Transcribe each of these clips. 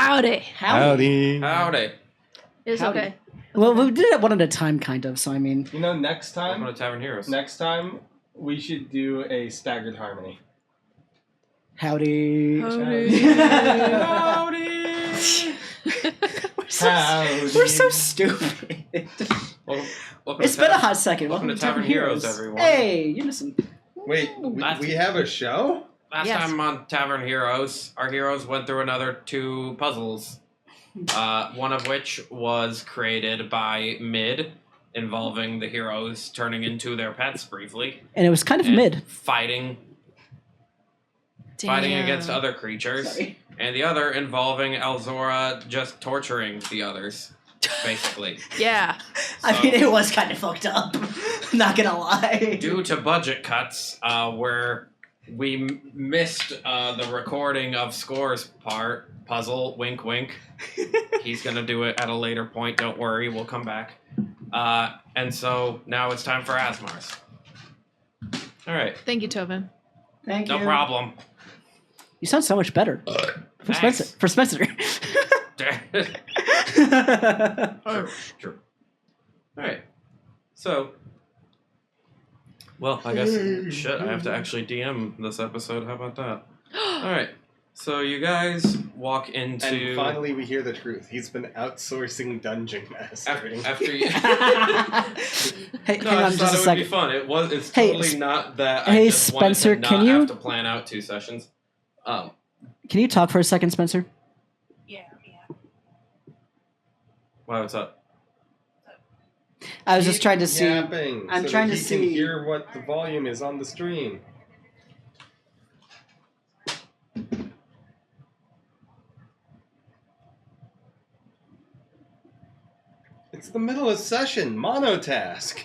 Howdy. Howdy. Howdy. It's Howdy. okay. Well, we did it one at a time, kind of. So I mean, You know, next Welcome time, to Tavern Heroes. we should do a staggered harmony. howdy. Howdy. Howdy. We're so stupid. Welcome It's to been a hot second. Welcome to Tavern Heroes, everyone. Hey, Unison. Wait, we have a show? Last Yes. time on Tavern Heroes, our heroes went through another 2 puzzles. One of which was created by Mid, involving the heroes turning into their pets briefly. And it was kind of and mid. Fighting against other creatures. Sorry. And the other involving Alzora just torturing the others, basically. Yeah. I mean, it was kind of fucked up. Not gonna lie. Due to budget cuts, where we missed the recording of Score's puzzle, wink wink. He's gonna do it at a later point, don't worry, we'll come back. And so now it's time for Asmar's. Alright, Thank you, Tobin. Thank you. no problem. You sound so much better. For Spencer. Thanks. For Spencer. Sure. Alright, so... Well, I guess, shit, I have to actually DM this episode, how about that? Alright, so you guys walk into... And finally we hear the truth. He's been outsourcing dungeon mastering. After you... Hey, No, hang I on just just thought a it would be second. fun. It's Hey, totally not that. hey, I just wanted Spencer, to not can you- have to plan out 2 sessions. Can you talk for a second, Spencer? Wow, what's up? I was just trying to see. Yapping, I'm so trying that to he see- can hear what the volume is on the stream. It's the middle of session. Monotask.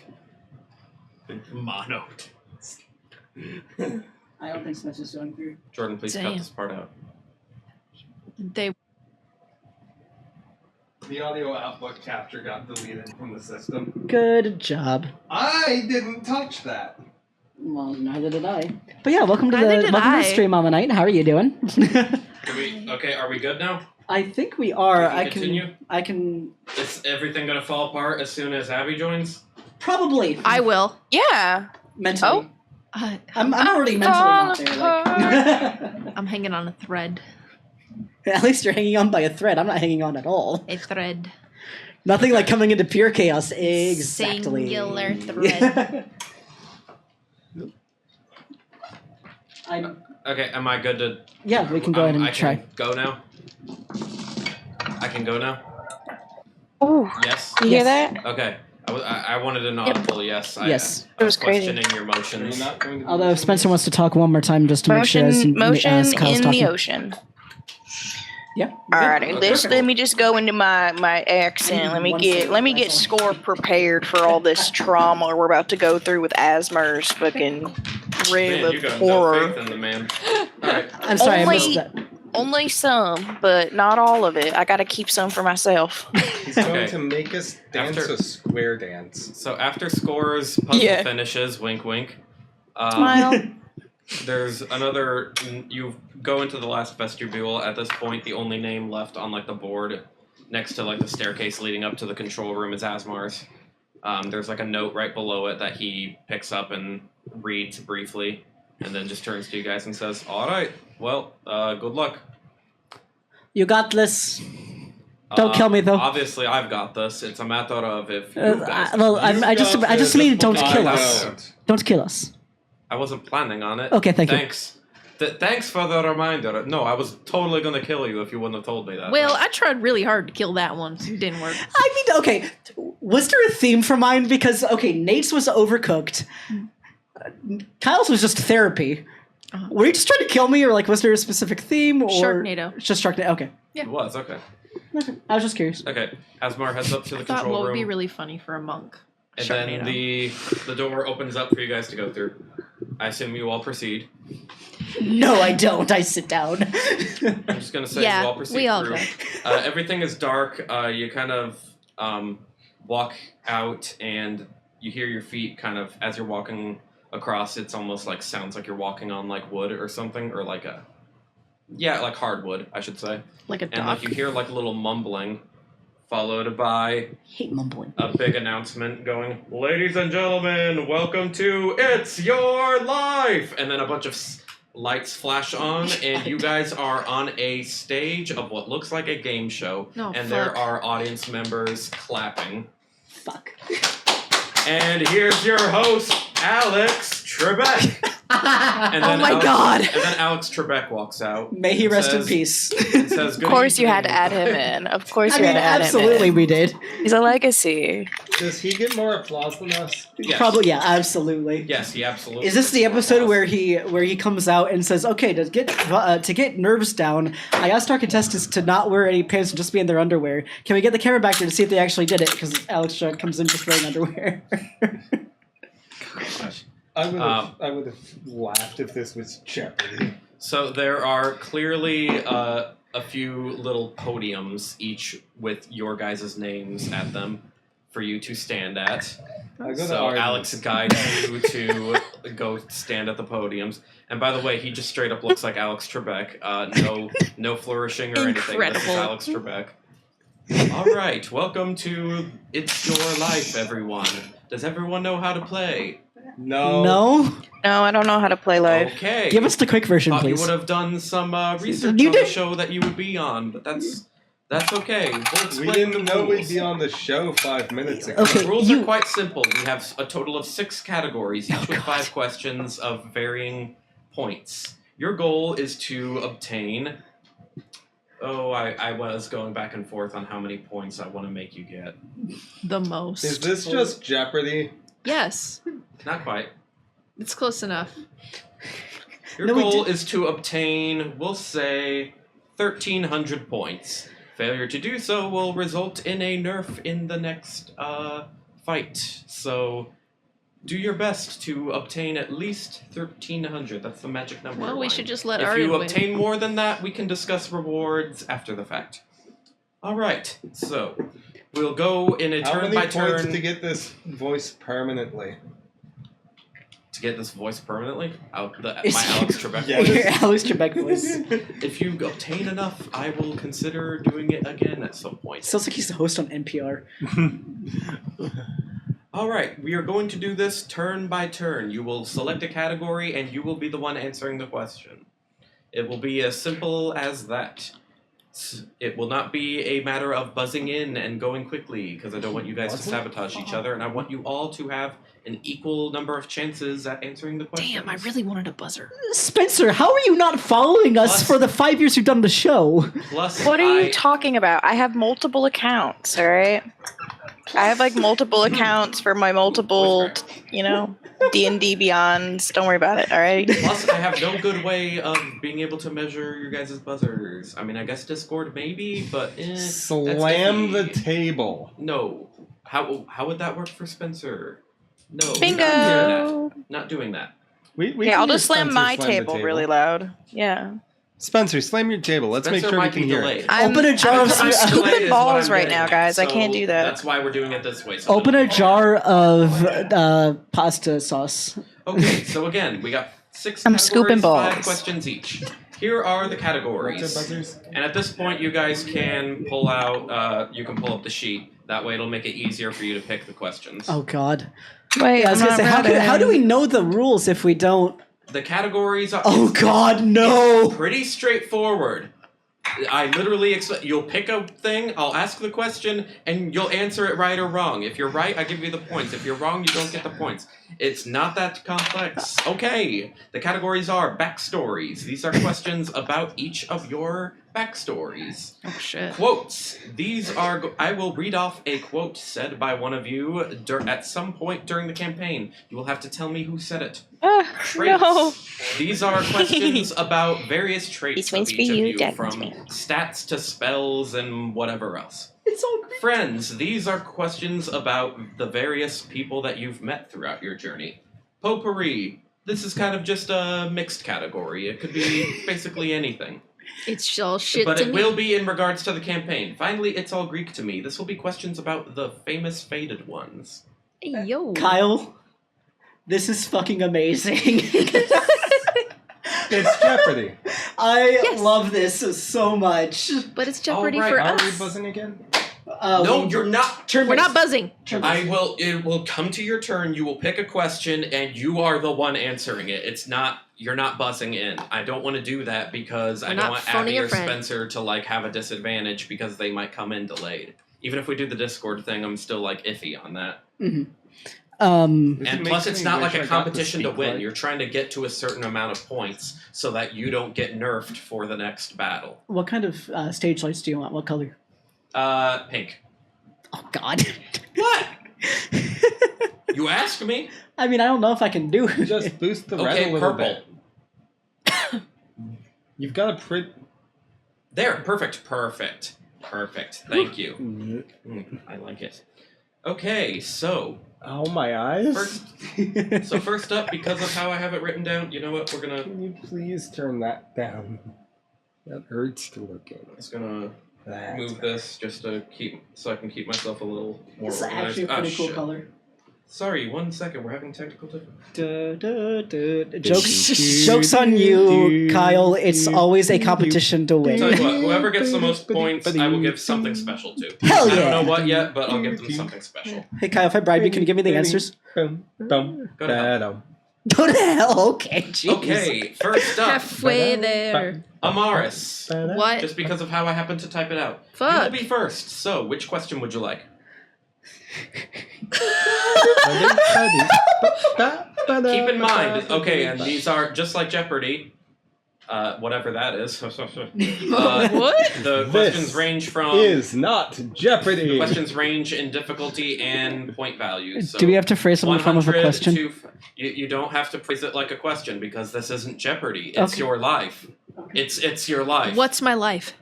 Mono. I don't think Spencer's going through. Jordan, please cut Damn. this part out. They. The audio output capture got deleted from the system. Good job. I didn't touch that. Well, neither did I. But yeah, welcome to Neither the did welcome to I. the stream, Mama Night. How are you doing? Okay, are we good now? I think we are. We can continue? I can Is everything gonna fall apart as soon as Abby joins? probably I will. Yeah. mentally. Uh, I'm already mentally not there. Like. I'm hanging on a thread. At least you're hanging on by a thread. I'm not hanging on at all. A thread. Nothing like coming into pure chaos. Exactly. Singular thread. Okay, am I good to... Yeah, we can go ahead and I try. can go now? I can go now? Oh, Yes? you hear that? Okay. I wanted an audible yes. Yes. I It was crazy. questioning your Are you motions. not going to Although if Spencer wants to talk one more time just to make sure Motion as Kyle's in talking. the ocean. Yeah. Alrighty, Okay. let me just go into my accent. Let me get Score prepared for all this trauma we're about to go through with Asmer's fucking Man, rib you of got no horror. faith in the man. Alright. I'm sorry, I Only- missed that. Only some, but not all of it. I gotta keep some for myself. He's going Okay. to make us dance After- a square dance. So after Score's puzzle Yeah. finishes, wink wink, Smile. there's another, you go into the last vestibule. At this point, the only name left on like the board next to like the staircase leading up to the control room is Asmar's. There's like a note right below it that he picks up and reads briefly, and then just turns to you guys and says, "Alright, well, good luck." You got this. Don't kill me, though. Obviously, I've got this. It's a matter of if you guys... I just mean don't kill us. Don't kill us. I wasn't planning on it. Okay, thank you. Thanks. Thanks for the reminder. No, I was totally gonna kill you if you wouldn't have told me that. Well, I tried really hard to kill that one. It didn't work. I mean, okay, was there a theme for mine? Because, okay, Nate's was overcooked. Kyle's was just therapy. Uh-huh. Were you just trying to kill me, or like, was there a specific theme? Or Sharknado. Just Sharknado. Okay. It was, okay. I was just curious. Okay, Asmar heads up to the I thought control what would room. be really funny for a monk. And then Sharknado. the door opens up for you guys to go through. I assume you all proceed. No, I don't. I sit down. I'm just gonna say Yeah, you all proceed we all through. go. Everything is dark. You kind of walk out, and you hear your feet kind of as you're walking across. It's almost like sounds like you're walking on like wood or something, or like a Yeah, like hardwood, I should say. Like a And dock. like you hear like a little mumbling, followed by Hate mumbling. a big announcement going, "Ladies and gentlemen, welcome to It's Your Life!" And then a bunch of lights flash on, and you guys are on a stage of what looks like a game show. No, and fuck. there are audience members clapping. Fuck. And here's your host, Alex Trebek. And Oh my Alex, God. And then Alex Trebek walks out. May he and rest in says- peace. and says, Of "Good course, you had to evening." add him in. Of course, I you mean, had to add absolutely him we did. in. He's a legacy. Does he get more applause than us? Yes. Probably, yeah, absolutely. Yes, he absolutely. Is this the gets more episode applause. where he comes out and says, "Okay, to get nerves down, I asked our contestants to not wear any pants and just be in their underwear. Can we get the camera back there to see if they actually did it?" Because Alex Shark comes in just wearing underwear. Gosh. I would have laughed if this was Jeopardy. So there are clearly a few little podiums, each with your guys' names at them, for you to stand at. I go to So Argos. Alex guides you to go stand at the podiums. And by the way, he just straight up looks like Alex Trebek. No flourishing or anything. This is Incredible. Alex Trebek. All right, welcome to It's Your Life, everyone. Does everyone know how to play? No. No, No, I don't know how to play live. Okay. give us the quick version, Thought you please. would have done some research You on the did. show that you would be on, but that's okay. We'll explain We didn't the know rules. we'd be on the show 5 minutes ago. Okay. The rules you- are quite simple. We have a total of 6 categories, each with 5 questions of varying points. Your goal is to obtain... Oh, I was going back and forth on how many points I want to make you get. The most. Is this just Jeopardy? Yes. Not quite. It's close enough. Your No, we goal is to obtain, we'll say, 1,300 points. Failure to do so will result in a nerf in the next fight. So do your best to obtain at least 1,300. That's the magic number. Well, we line. should just let If Arden you win. obtain more than that, we can discuss rewards after the fact. All right, so we'll go in a How turn many by points turn to get this voice permanently? to get this voice permanently. My Is- Alex Trebek Yeah. voice. Your Alex Trebek voice. If you obtain enough, I will consider doing it again at some point. Sounds like he's the host on NPR. All right, we are going to do this turn by turn. You will select a category, and you will be the one answering the question. It will be as simple as that. It will not be a matter of buzzing in and going quickly, because I don't want you guys to sabotage each other, and I want you all to have an equal number of chances at answering the question. Damn, I really wanted a buzzer. Spencer, how are you not following us Plus- for the 5 years you've done the show? Plus, What are you talking about? I have multiple accounts, all right? I have like multiple accounts for my multiple, D&D Beyonds. Don't worry about it, all right? Plus, I have no good way of being able to measure your guys' buzzers. I mean, I guess Discord maybe, but Slam the that's iffy. table. No. How would that work for Spencer? No. Not doing Bingo! that. Not doing that. We Yeah, can I'll hear just slam Spencer my slam the table really loud. Yeah. Spencer, slam your table. Let's Spencer make sure we might can be hear delayed. it. Open a jar of I'm Spencer scooping delayed is what balls I'm right getting now, at, guys. I so can't do that. That's why we're doing it this way. So Open a jar of pasta sauce. Okay, so again, we got 6 I'm categories, scooping 5 balls. questions each. Here are the categories. And at this point, you guys can pull out, you can pull up the sheet. That way it'll make it easier for you to pick the questions. Oh God. Wait, Yeah, I was I'm gonna say, not ready. how do we know the rules if we don't? The categories are Oh God, no! pretty straightforward. I literally expect you'll pick a thing, I'll ask the question, and you'll answer it right or wrong. If you're right, I give you the points. If you're wrong, you don't get the points. It's not that complex. Okay, the categories are backstories. These are questions about each of your backstories. Oh shit. Quotes. These are. I will read off a quote said by one of you at some point during the campaign. You will have to tell me who said it. Traits. No. These are questions about various traits This of one's each for of you, you, that from one's for me. stats to spells and whatever else. It's all great. Friends. These are questions about the various people that you've met throughout your journey. Potpourri. This is kind of just a mixed category. It could be basically anything. It's all shit But to it me. will be in regards to the campaign. Finally, it's all Greek to me. This will be questions about the famous fated ones. Hey, yo. Kyle, this is fucking amazing. It's Jeopardy. I Yes. love this so much. But it's Jeopardy All right, for Are we us. buzzing again? No, you're not. Turn We're based. not buzzing. I will. It will come to your turn. You will pick a question, and you are the one answering it. It's not. You're not buzzing in. I don't want to do that because I We're don't not want phoning Abby a or friend. Spencer to like have a disadvantage because they might come in delayed. Even if we do the Discord thing, I'm still like iffy on that. Mhm. And plus, it's not like a competition to win. You're trying to get to a certain amount of points so that you don't get nerfed for the next battle. What kind of stage lights do you want? What color? Pink. Oh God. What? You asked me. I mean, I don't know if I can do it. Just boost the red Okay, a little purple. bit. You've got a pretty. There, perfect. Thank you. I like it. Okay, so Oh, my eyes. first up, because of how I have it written down, you know what? We're gonna. Can you please turn that down? That hurts to look at. Just gonna That. move this just to so I can keep myself a little more It's organized. actually a pretty cool shit. color. Sorry, 1 second. We're having technical difficulties. Jokes on you, Kyle. It's always a competition to Tell win. you what, whoever gets the most points, I will give something special to. Hell I yeah. don't know what yet, but I'll give them something special. Hey, Kyle, if I bribe you, can you give me the answers? Go to hell. Go to hell. Okay, jeez. Okay, first up, Halfway there. Amaris. What? Just because of how I happen to type it out. You Fuck. will be first. So, which question would you like? Keep in mind, okay, and these are just like Jeopardy, whatever that is. What? The questions range from Is not Jeopardy. the questions range in difficulty and point values. So Do we have to phrase them in the form of a 100 question? to you don't have to phrase it like a question because this isn't Jeopardy. It's Okay. your life. It's your life. What's my life?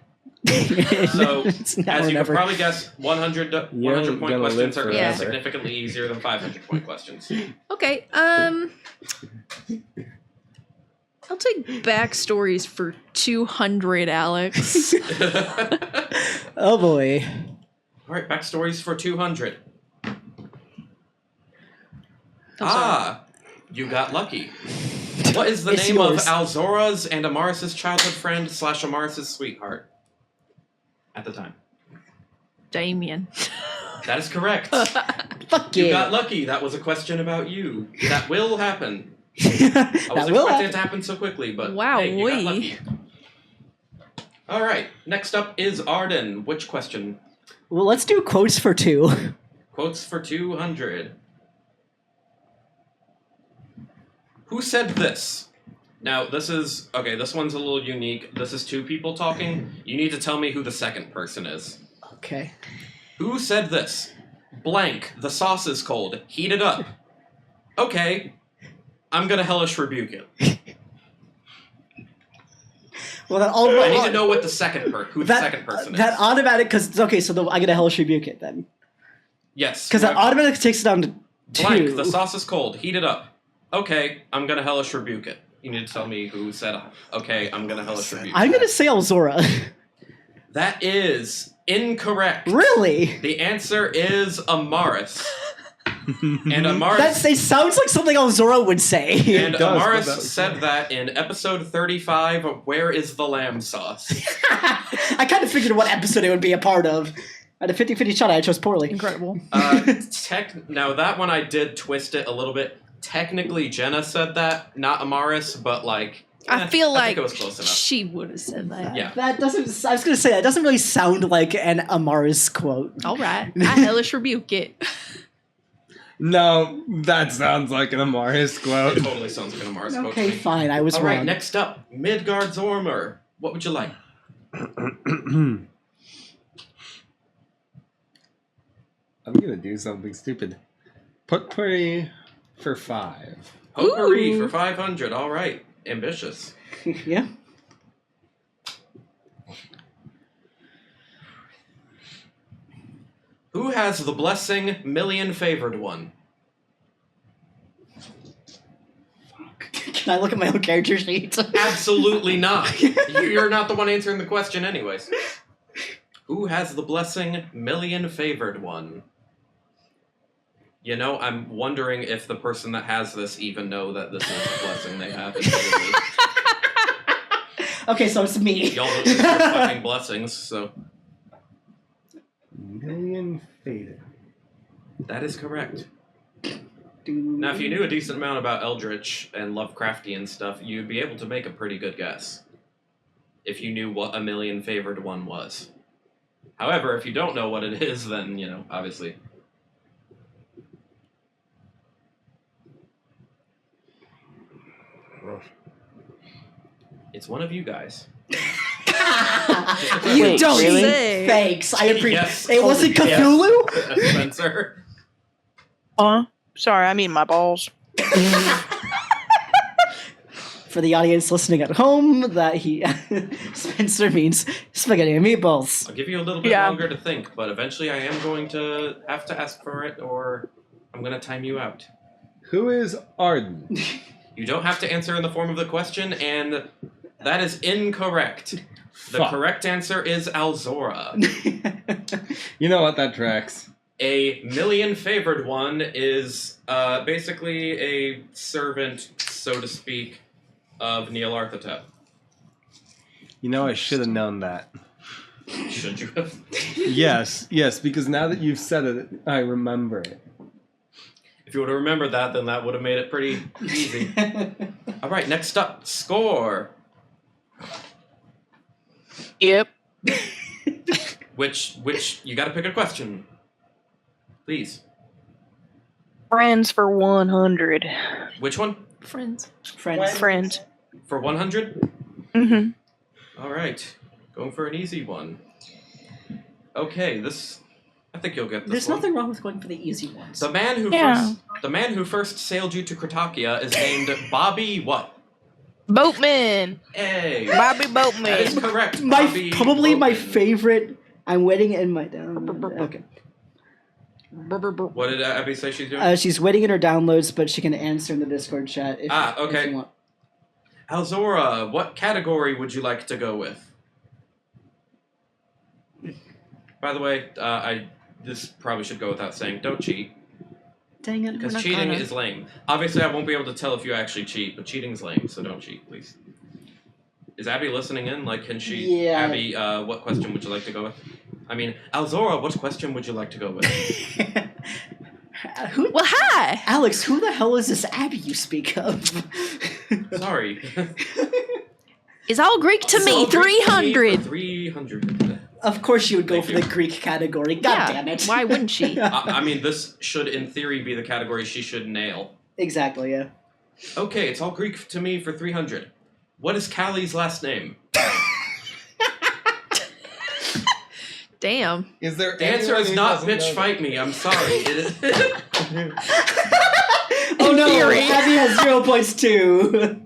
So, It's now as or you never. can probably guess, 100 point gonna questions live are going to forever. be significantly easier than 500 point questions. Okay. I'll take backstories for 200, Alex. Oh boy. All right, backstories for 200. sorry. You got lucky. What is the It's name yours. of Alzora's and Amaris' childhood friend / Amaris' sweetheart at the time? Damien. That is correct. Fuck You yeah. got lucky. That was a question about you. That will happen. I that wasn't will expecting happen. it to happen so quickly, but Wow, hey, you got wee. lucky. All right, next up is Arden. Which question? Well, let's do quotes for 2. Quotes for 200. Who said this? Now, this is... Okay, this one's a little unique. This is 2 people talking. You need to tell me who the second person is. Okay. Who said this? Blank, the sauce is cold. Heat it up. Okay, I'm gonna hellish rebuke it. Well, that all. I need to know what the second who the second person is. That automatic, because okay, so I get a hellish rebuke it then, Yes. because that whoever- automatically takes it down to 2. Blank, the sauce is cold. Heat it up. Okay, I'm gonna hellish rebuke it. You need to tell me who said, okay, I'm gonna hellish rebuke I'm it. gonna say Elzora. That is incorrect. Really? The answer is Amaris. And Amaris... It sounds like something Elzora would say. And It does, Amaris but that's- said that in episode 35 of Where is the Lamb Sauce? I kind of figured what episode it would be a part of. I had a 50-50 shot. I chose poorly. Incredible. Now that one I did twist it a little bit. Technically Jenna said that, not Amaris, but like... I feel I like think it was close enough. she would have said that. Yeah. That doesn't. I was gonna say that doesn't really sound like an Amaris quote. All right. I hellish rebuke it. No, that sounds like an Amaris It quote. totally sounds like an Amaris quote. Okay, to me. fine. I was All wrong. right, next up, Midgard Zormer. What would you like? I'm gonna do something stupid. Potpourri for 5. Potpourri Ooh. for 500. All right, ambitious. Yeah. Who has the blessing million favored one? Can I look at my own character sheet? Absolutely not. You're not the one answering the question, anyways. Who has the blessing million favored one? You know, I'm wondering if the person that has this even know that this is the blessing they have. Okay, so it's me. Y'all don't use your fucking blessings, so Million faded. that is correct. Now, if you knew a decent amount about Eldritch and Lovecraftian stuff, you'd be able to make a pretty good guess. If you knew what a million favored one was. However, if you don't know what it is, then, you know, obviously. It's one of you guys. You Wait, don't really? say. Thanks. I appreciate Yes. it. Wasn't Yes. Cthulhu? Spencer. Sorry, I mean my balls. For the audience listening at home, that he Spencer means spaghetti and meatballs. I'll give you a little bit longer to think, but eventually I am going to have to ask for it, or I'm going to time you out. Who is Arden? You don't have to answer in the form of the question, and that is incorrect. The Fuck. correct answer is Alzora. You know what? That tracks. A million favored one is basically a servant, so to speak, of Nyarlathotep. You know, I should have known that. Should you have? Yes, because now that you've said it, I remember it. If you would have remembered that, then that would have made it pretty easy. All right, next up, score. Yep. Which you got to pick a question, please. Friends for 100. Which one? Friends. Friends. For 100? Mm-hmm. All right, going for an easy one. Okay, I think you'll get this. There's one. nothing wrong with going for the easy ones. The man who first sailed you to Kratakia is named Bobby what? Boatman. Hey, Bobby that is Boatman. correct. My Bobby probably my Boatman. favorite. I'm waiting in my down. Okay. What did Abby say she's doing? She's waiting in her downloads, but she can answer in the Discord chat. If, Okay. If you want. Alzora, what category would you like to go with? By the way, this probably should go without saying. Don't cheat, Dang it. because cheating is lame. Obviously, I won't be able to tell if you actually cheat, but cheating's lame, so don't cheat, please. Is Abby listening in? Like, can she? Yeah. Abby, what question would you like to go with? I mean, Alzora, what question would you like to go with? Who? Well, hi. Alex, who the hell is this Abby you speak of? Sorry. It's all Greek to me. 300. 300. Of course you would go Thank for you. the Greek category. God damn it. Why wouldn't she? I mean, this should, in theory, be the category she should nail. Exactly, yeah. Okay, it's all Greek to me for 300. What is Callie's last name? Damn. Is there The answer anyone is who not doesn't bitch know fight me. I'm sorry. It is. Oh no, theory. Abby has 0 points too.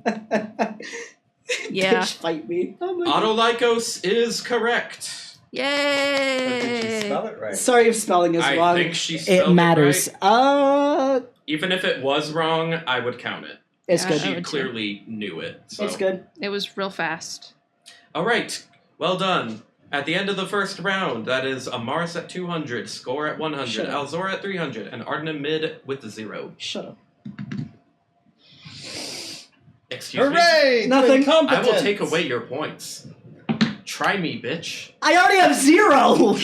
Yeah. Bitch, fight me. Oh my God. Autolycos is correct. But did she Yay. spell it right? Sorry if spelling is I wrong. think she spelled It matters. right. Even if it was wrong, I would count it. It's Yeah, good. She would too. clearly knew it. So. It's good. It was real fast. All right. Well done. At the end of the first round, that is Amaris at 200, Score at 100, Shut up. Alzora at 300, and Arden mid with 0. Shut up. Excuse me? Hooray! Nothing. I will take away your points. Try me, bitch. I already have 0!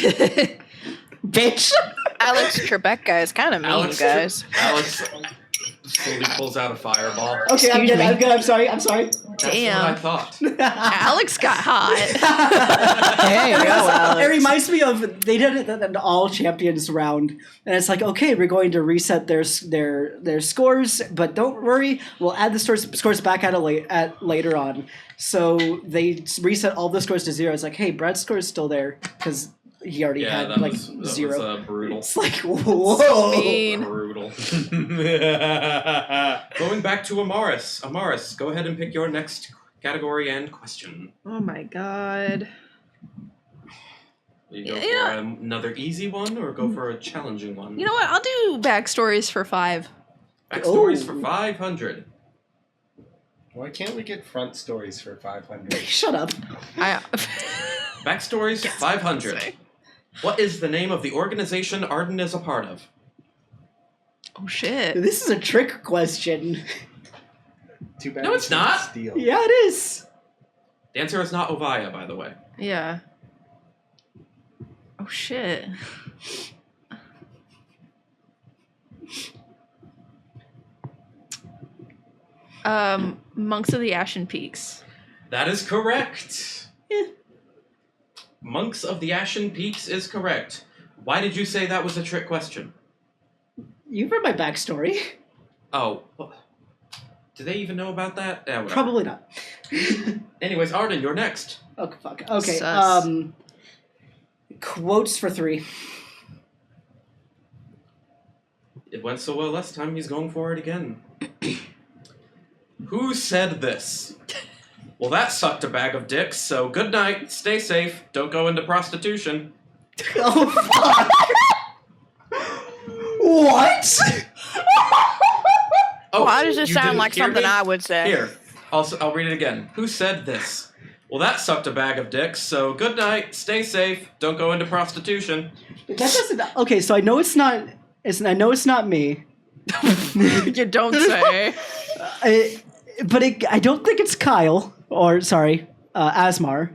Bitch! Alex Trebek is kind of mean, Alex, guys. Alex slowly pulls out a fireball. Okay, I'm Excuse good. me. I'm good. I'm sorry. I'm sorry. That's Damn. what I thought. Alex got hot. Hey, go, Alex. It reminds me of they did it an all champions round, and it's like, okay, we're going to reset their scores, but don't worry, we'll add the scores back at later on. So they reset all the scores to 0. It's like, hey, Brad's score is still there because he already Yeah, had that like was 0. brutal. It's like, whoa. mean. Brutal. Going back to Amaris. Amaris, go ahead and pick your next category and question. Oh my god. You go Yeah. for another easy one or go for a challenging one? You know what? I'll do backstories for 5. Backstories Oh. for 500. Why can't we get front stories for 500? Shut up. Backstories 500. What is the name of the organization Arden is a part of? Oh shit. This is a trick question. Too bad. No, it's you can't not. Steal. Yeah, it is. The answer is not Ovaya, by the way. Yeah. Oh shit. Monks of the Ashen Peaks. That is correct. Monks of the Ashen Peaks is correct. Why did you say that was a trick question? You've read my backstory. Oh, do they even know about that? Yeah, whatever. Probably not. Anyways, Arden, you're next. Oh fuck. Okay. Sus. Quotes for 3. It went so well last time, he's going for it again. Who said this? Well, that sucked a bag of dicks, so good night, stay safe, don't go into prostitution. Oh fuck. What? Oh, Why does it you sound didn't like hear something me? I would say? Here, I'll read it again. Who said this? Well, that sucked a bag of dicks, so good night, stay safe, don't go into prostitution. That doesn't. Okay, so I know it's not. I know it's not me. You don't say. I don't think it's Kyle. Or sorry, Asmar.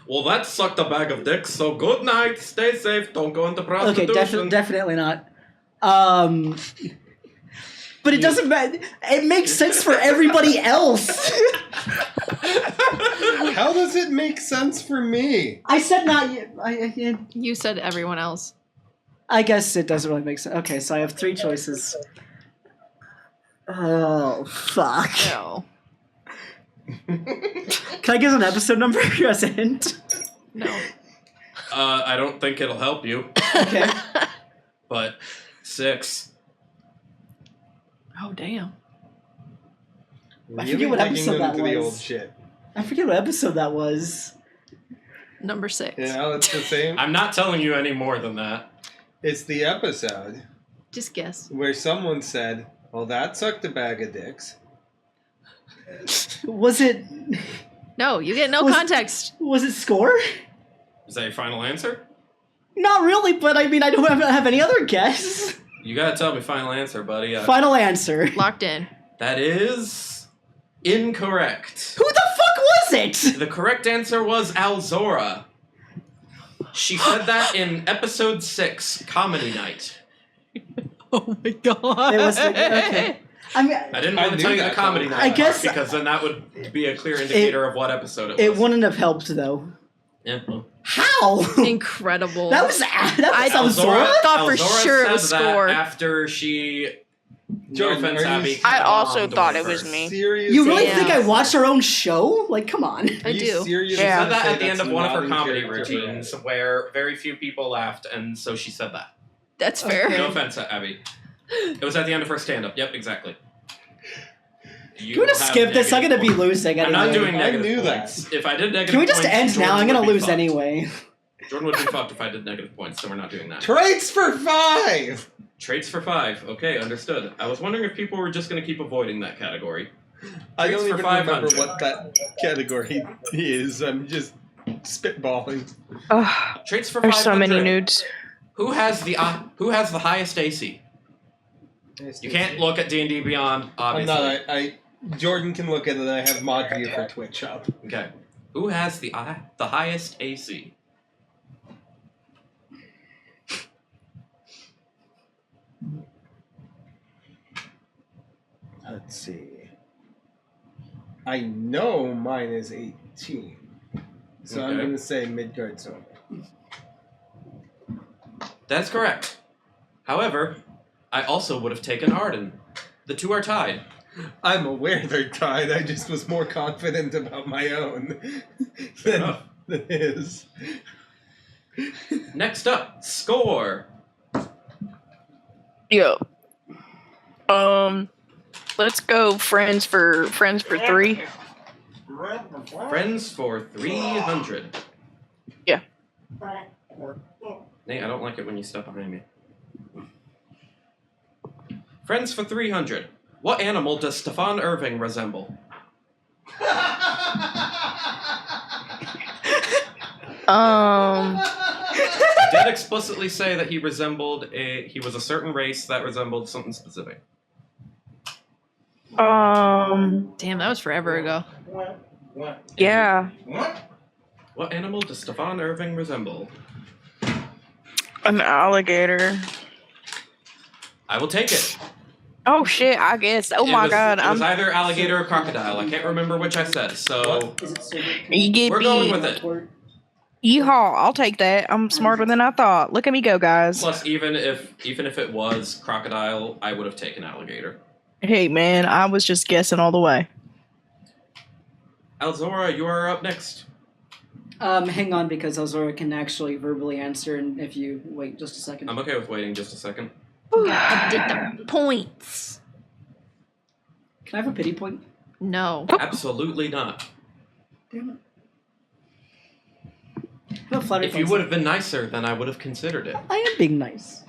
Well, that sucked a bag of dicks, so good night, stay safe, don't go into Okay, prostitution. definitely not. But it doesn't matter. It makes sense for everybody else. How does it make sense for me? I said not. You said everyone else. I guess it doesn't really make sense. Okay, so I have 3 choices. Oh fuck! No. Can I give an episode number as a hint? No. I don't think it'll help you, Okay. but 6. Oh damn. I forget what taking episode them that to the was. old shit. I forget what episode that was. Number 6. You know, it's the same. I'm not telling you any more than that. It's the episode Just guess. where someone said, well, that sucked a bag of dicks. Was it? No, you get no Was- context. Was it Score? Is that your final answer? Not really, but I mean, I don't have any other guess. You gotta tell me final answer, buddy. Final answer. Locked in. That is incorrect. Who the fuck was it? The correct answer was Alzora. She said that in episode 6, Comedy Night. Oh my god. It was okay. I mean, I didn't I want to knew tell you the that, Comedy though. Night I part, guess- because then that would be a clear indicator of what episode it was. it wouldn't have helped though. Yeah, well. How? Incredible. That was I Alzora. thought for Alzora sure it said was that Score. after she... Jordan, no offense, are you Abby. s- I cut also on the thought way it was first. me. Serious? You really Yeah. think I watched our own show? Like, come on. I do. Serious? She Yeah. said that Say at the end that's of one of not her in comedy character. routines where very few people laughed, and so she said that. That's fair. Okay. No offense, Abby. It was at the end of her stand-up. Yep, exactly. Can we just skip this? I'm gonna be losing I'm anyway. not doing I negative knew that. points. If I did negative Can we just points, end now? Jordan I'm gonna would be lose fucked. anyway. Jordan would be fucked if I did negative points, so we're not doing that. Traits for 5! Traits for 5. Okay, understood. I was wondering if people were just going to keep avoiding that category. I Traits don't for even remember 500. what that category is. I'm just spitballing. Ugh, Traits for there's 500. so many nudes. Who has the highest AC? You can't look at D&D Beyond, I'm obviously. not. Jordan can look at it. I have mod view for Twitch up. Okay. Who has the highest AC? Let's see. I know mine is 18. So I'm Okay. going to say Midgard Zone. That's correct. However, I also would have taken Arden. The two are tied. I'm aware they're tied. I just was more confident about my own enough. than his. Next up, Score. Yo. Let's go friends for 3. Friends for 300. Yeah. Nate, I don't like it when you step behind me. Friends for 300. What animal does Stefan Irving resemble? Did explicitly say that he was a certain race that resembled something specific. Damn, that was forever ago. What? Yeah. What? What animal does Stefan Irving resemble? An alligator. I will take it. Oh shit, I guess. Oh my god. It was either alligator or crocodile. I can't remember which I said, so Is it servant? we're going with it. Yeehaw, I'll take that. I'm smarter than I thought. Look at me go, guys. Plus, even if it was crocodile, I would have taken alligator. Hey man, I was just guessing all the way. Alzora, you are up next. Hang on, because Elzora can actually verbally answer, and if you wait just a second. I'm okay with waiting just a second. I did the points. Can I have a pity point? No. Absolutely not. Damn it. I have flattery If you points. would have been nicer, then I would have considered it. I am being nice.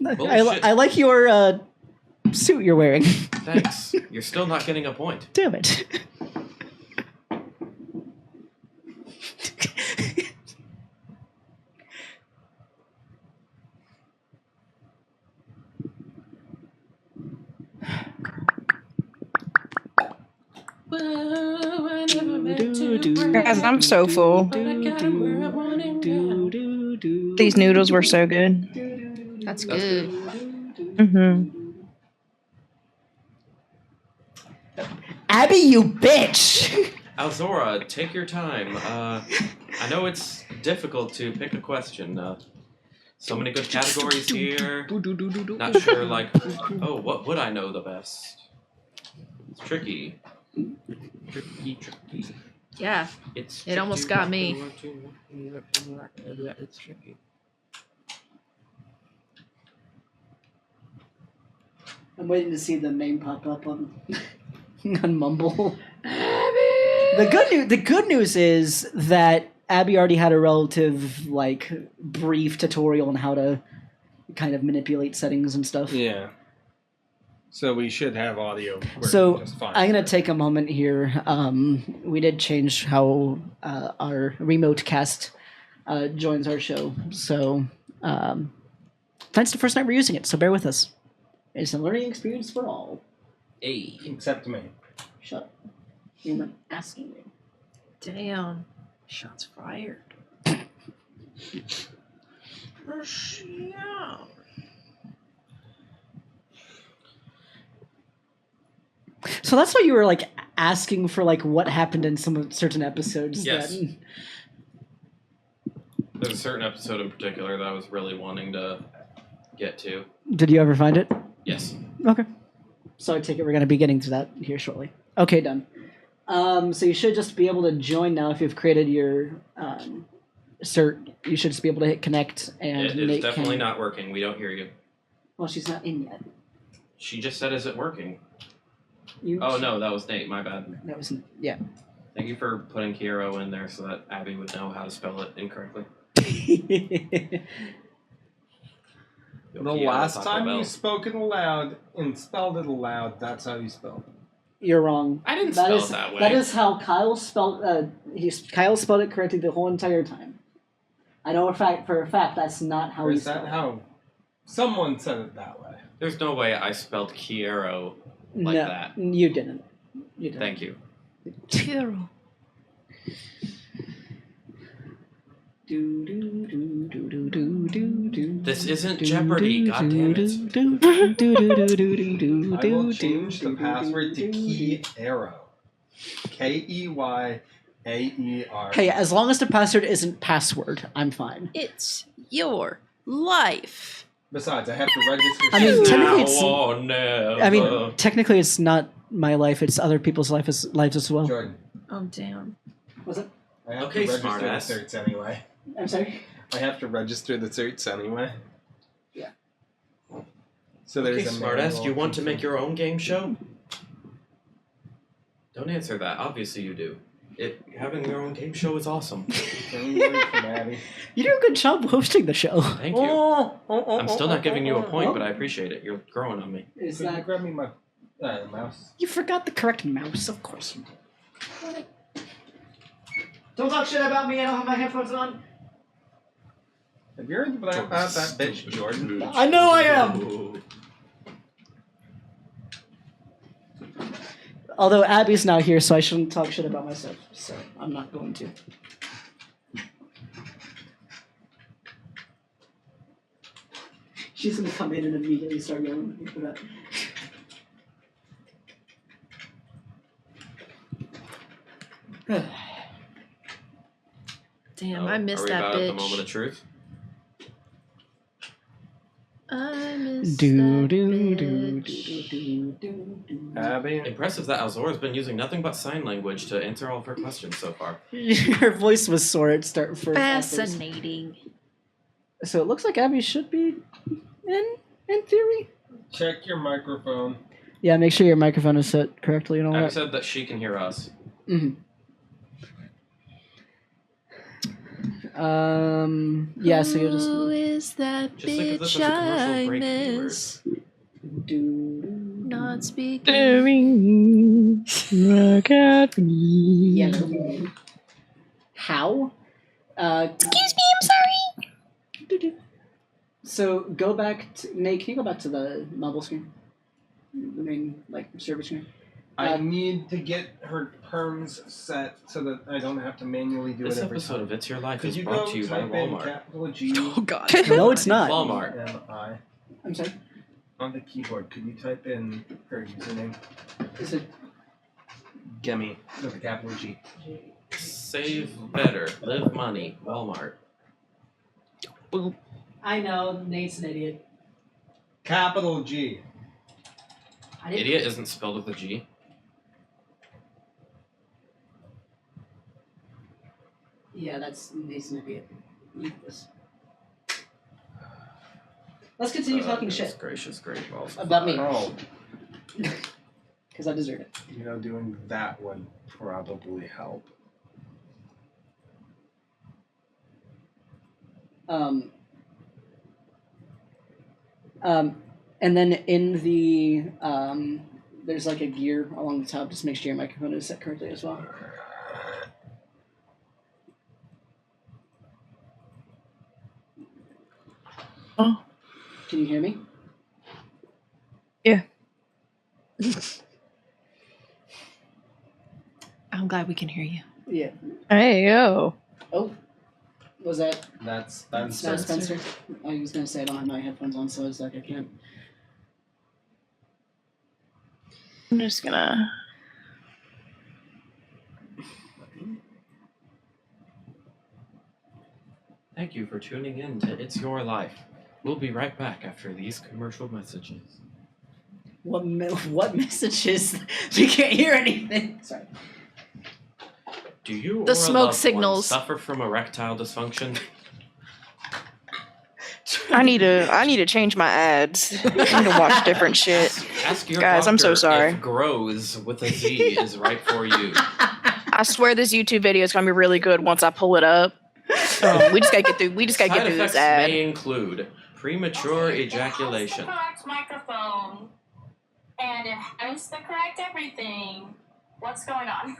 Bullshit. I like your suit you're wearing. Thanks. You're still not getting a point. Damn it. Guys, I'm so full. These noodles were so good. That's That's good. Mm-hmm. Abby, you bitch! Alzora, take your time. I know it's difficult to pick a question. So many good categories here. Not sure, like, oh, what would I know the best? It's tricky. Tricky. Yeah. It's It almost got me. It's tricky. I'm waiting to see the name pop up on on Mumble. The good news is that Abby already had a relative like brief tutorial on how to kind of manipulate settings and stuff. Yeah. So we should have audio working So just fine. I'm gonna take a moment here. We did change how our remote cast joins our show. So that's the first night we're using it. So bear with us. It's a learning experience for all. Hey. Except me. Shut up. You weren't asking me. Damn. Shots fired. So that's why you were like asking for like what happened in some of certain episodes. Yes. Then. There's a certain episode in particular that I was really wanting to get to. Did you ever find it? Yes. Okay. So I take it we're going to be getting to that here shortly. Okay, done. So you should just be able to join now if you've created your cert. You should just be able to hit connect and It is Nate definitely can... not working. We don't hear you. Well, she's not in yet. She just said, is it working? You... Oh, no, that was Nate. My bad. That was yeah. Thank you for putting Kiero in there so that Abby would know how to spell it incorrectly. Yo, The Kiero, last Taco time Bell. you spoke it aloud and spelled it aloud, that's how you spelled it. You're wrong. I didn't That spell is it that way. that is how Kyle spelled. Kyle spelled it correctly the whole entire time. I know for a fact that's not how Or he is that spelled it. how someone said it that way? There's no way I spelled Kiero like no, that. you didn't. You didn't. Thank you. Terrible. This isn't Jeopardy, goddammit. I will change the password to Keyero. Keyaer. Hey, as long as the password isn't password, I'm fine. It's your life. Besides, I have to register. I mean, shit. technically Now it's- or never. I mean, technically, it's not my life; it's other people's lives as well. Jordan, Oh, damn. Was it? I have Okay, to register smartass. the certs anyway. I'm sorry. I have to register the certs anyway. Yeah. So there's Okay, a smartass, manual do you want to confirm- make your own game show? Don't answer that. Obviously you do. Having your own game show is awesome. Don't worry for Maddie. You do a good job hosting the show. Thank you. I'm still not giving you a point, oh. but I appreciate it. You're growing on me. Is Could you that grab me my mouse? you forgot the correct mouse? Of course you did. Don't talk shit about me. I don't have my headphones on. Have you heard about that bitch, Jordan? I know I am. Although Abby's not here, so I shouldn't talk shit about myself. So I'm not going to. She's gonna come in and immediately start yelling at me for that. Damn, Oh, I missed are we that about at the bitch. moment of truth? I missed Do that do do bitch. do. Abby? Impressive that Alzora's been using nothing but sign language to answer all of her questions so far. Her voice was sore at start for at first. Fascinating. So it looks like Abby should be in theory. Check your microphone. Yeah, make sure your microphone is set correctly and all Abby that. said that she can hear us. Mm-hmm. Yeah, so you'll just Who is that Just think of this bitch as a commercial I break keyword. miss? do. Not speaking. Look at me. Yeah. No. How? Excuse me, I'm sorry. So go back to Nate. Can you go back to the mobile screen? The main server screen. I need to get her perms set so that I don't have to manually do This it every episode time. of It's Your Life Could is you brought go to you by type in Walmart. capital G Oh god. No, it's not. Walmart. M-I I'm sorry. on the keyboard? Could you type in her username? Is it? Gimme with a capital G. Save better. Live money. Walmart. I know Nate's an idiot. Capital G. Idiot isn't spelled with a G. Yeah, that's Nate's an idiot. Eat this. Let's continue talking Goodness shit Gracious, great balls. about me Oh, because I deserve it. doing that would probably help. And then in the there's like a gear along the top. Just make sure your microphone is set correctly as well. Oh. Can you hear me? Yeah. I'm glad we can hear you. Yeah. Hey, yo. Oh, was that That's Spencer? I was gonna say I don't have my headphones on, so it's like I can't. I'm just gonna. Thank you for tuning in to It's Your Life. We'll be right back after these commercial messages. What messages? We can't hear anything. Sorry. Do you The or smoke a loved one signals. suffer from erectile dysfunction? I need to change my ads. I need to watch different shit. Ask your Guys, I'm so doctor sorry. if grows with a Z is right for you. I swear this YouTube video is gonna be really good once I pull it up. We just gotta get through. We just gotta Side get through effects this ad. may include premature ejaculation. It has the correct microphone, and it has the correct everything. What's going on?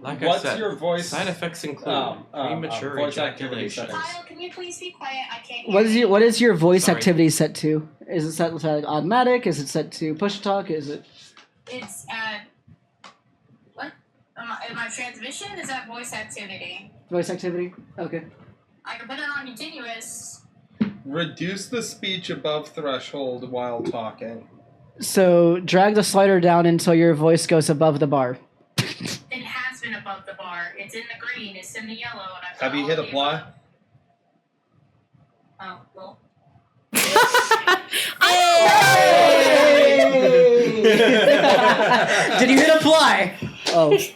Like What's I said, your voice? side effects include premature voice activity ejaculation. settings. Kyle, can you please be quiet? I can't hear What is your voice Sorry. activity set to? Is it set to like automatic? Is it set to push to talk? Is it? It's what? Am I transmission? Is that voice activity? Voice activity? Okay. I can put it on continuous. Reduce the speech above threshold while talking. So drag the slider down until your voice goes above the bar. It has been above the bar. It's in the green. It's in the yellow. And I Have you hit apply? Oh, well. Did you hit apply? Oh. Just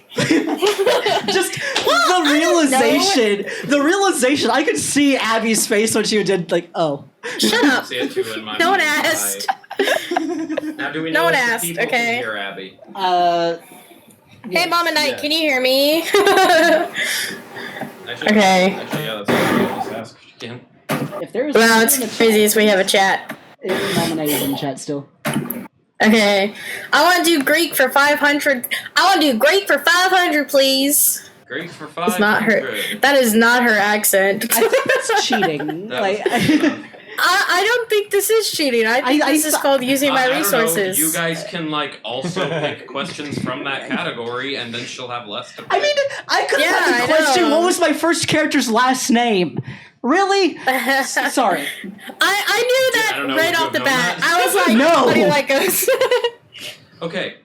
the realization. The realization. I could see Abby's face when she did like, oh. Shut up. See it too in my No one mind's asked. eye. Now do we No know one if asked, the people okay? can hear Abby? Hey, Mama Knight, Yes. can you hear me? Actually, Okay. Actually, yeah, that's what I just asked. Again. If there's Well, it's crazy as we have a chat. nominated in chat still. Okay. I want to do Greek for 500. I want to do Greek for 500, please. Greek for 500. It's not her. That is not her accent. I think that's cheating. That Like, was good enough. I don't think this is cheating. I think this is called using my I don't know. resources. You guys can like also pick questions from that category, and then she'll have less to pick. I mean, I could have had the I question, know. what was my first character's last name? Really? Sorry. I knew I that don't know, right would you off the have known bat. that? I was like, No. how do you like us? Okay.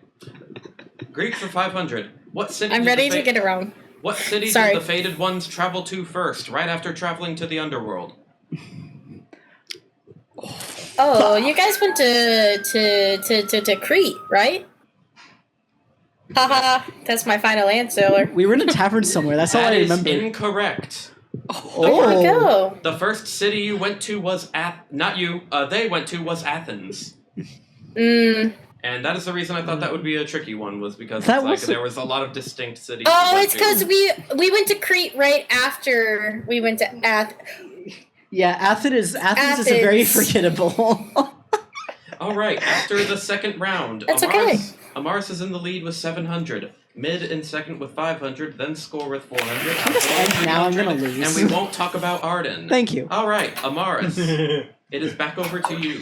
Greek for 500. What city? I'm did ready the to get it wrong. What city Sorry. did the fated ones travel to first, right after traveling to the underworld? Oh, you guys went to Crete, right? Haha, that's my final answer. We were in a tavern somewhere. That's all That I is remember. incorrect. Where'd we go? The first city you went to was they went to was Athens. And that is the reason I thought that would be a tricky one, was because That it's like was- there was a lot of distinct cities. Oh, you went it's to. because we went to Crete right after we went to Yeah, Athens is a very Athens. forgettable. All right, after the second round, That's okay. Amaris is in the lead with 700. Mid in second with 500, then score with 400. And now I'm gonna lose. And we won't talk about Arden. Thank you. All right, Amaris, it is back over to you.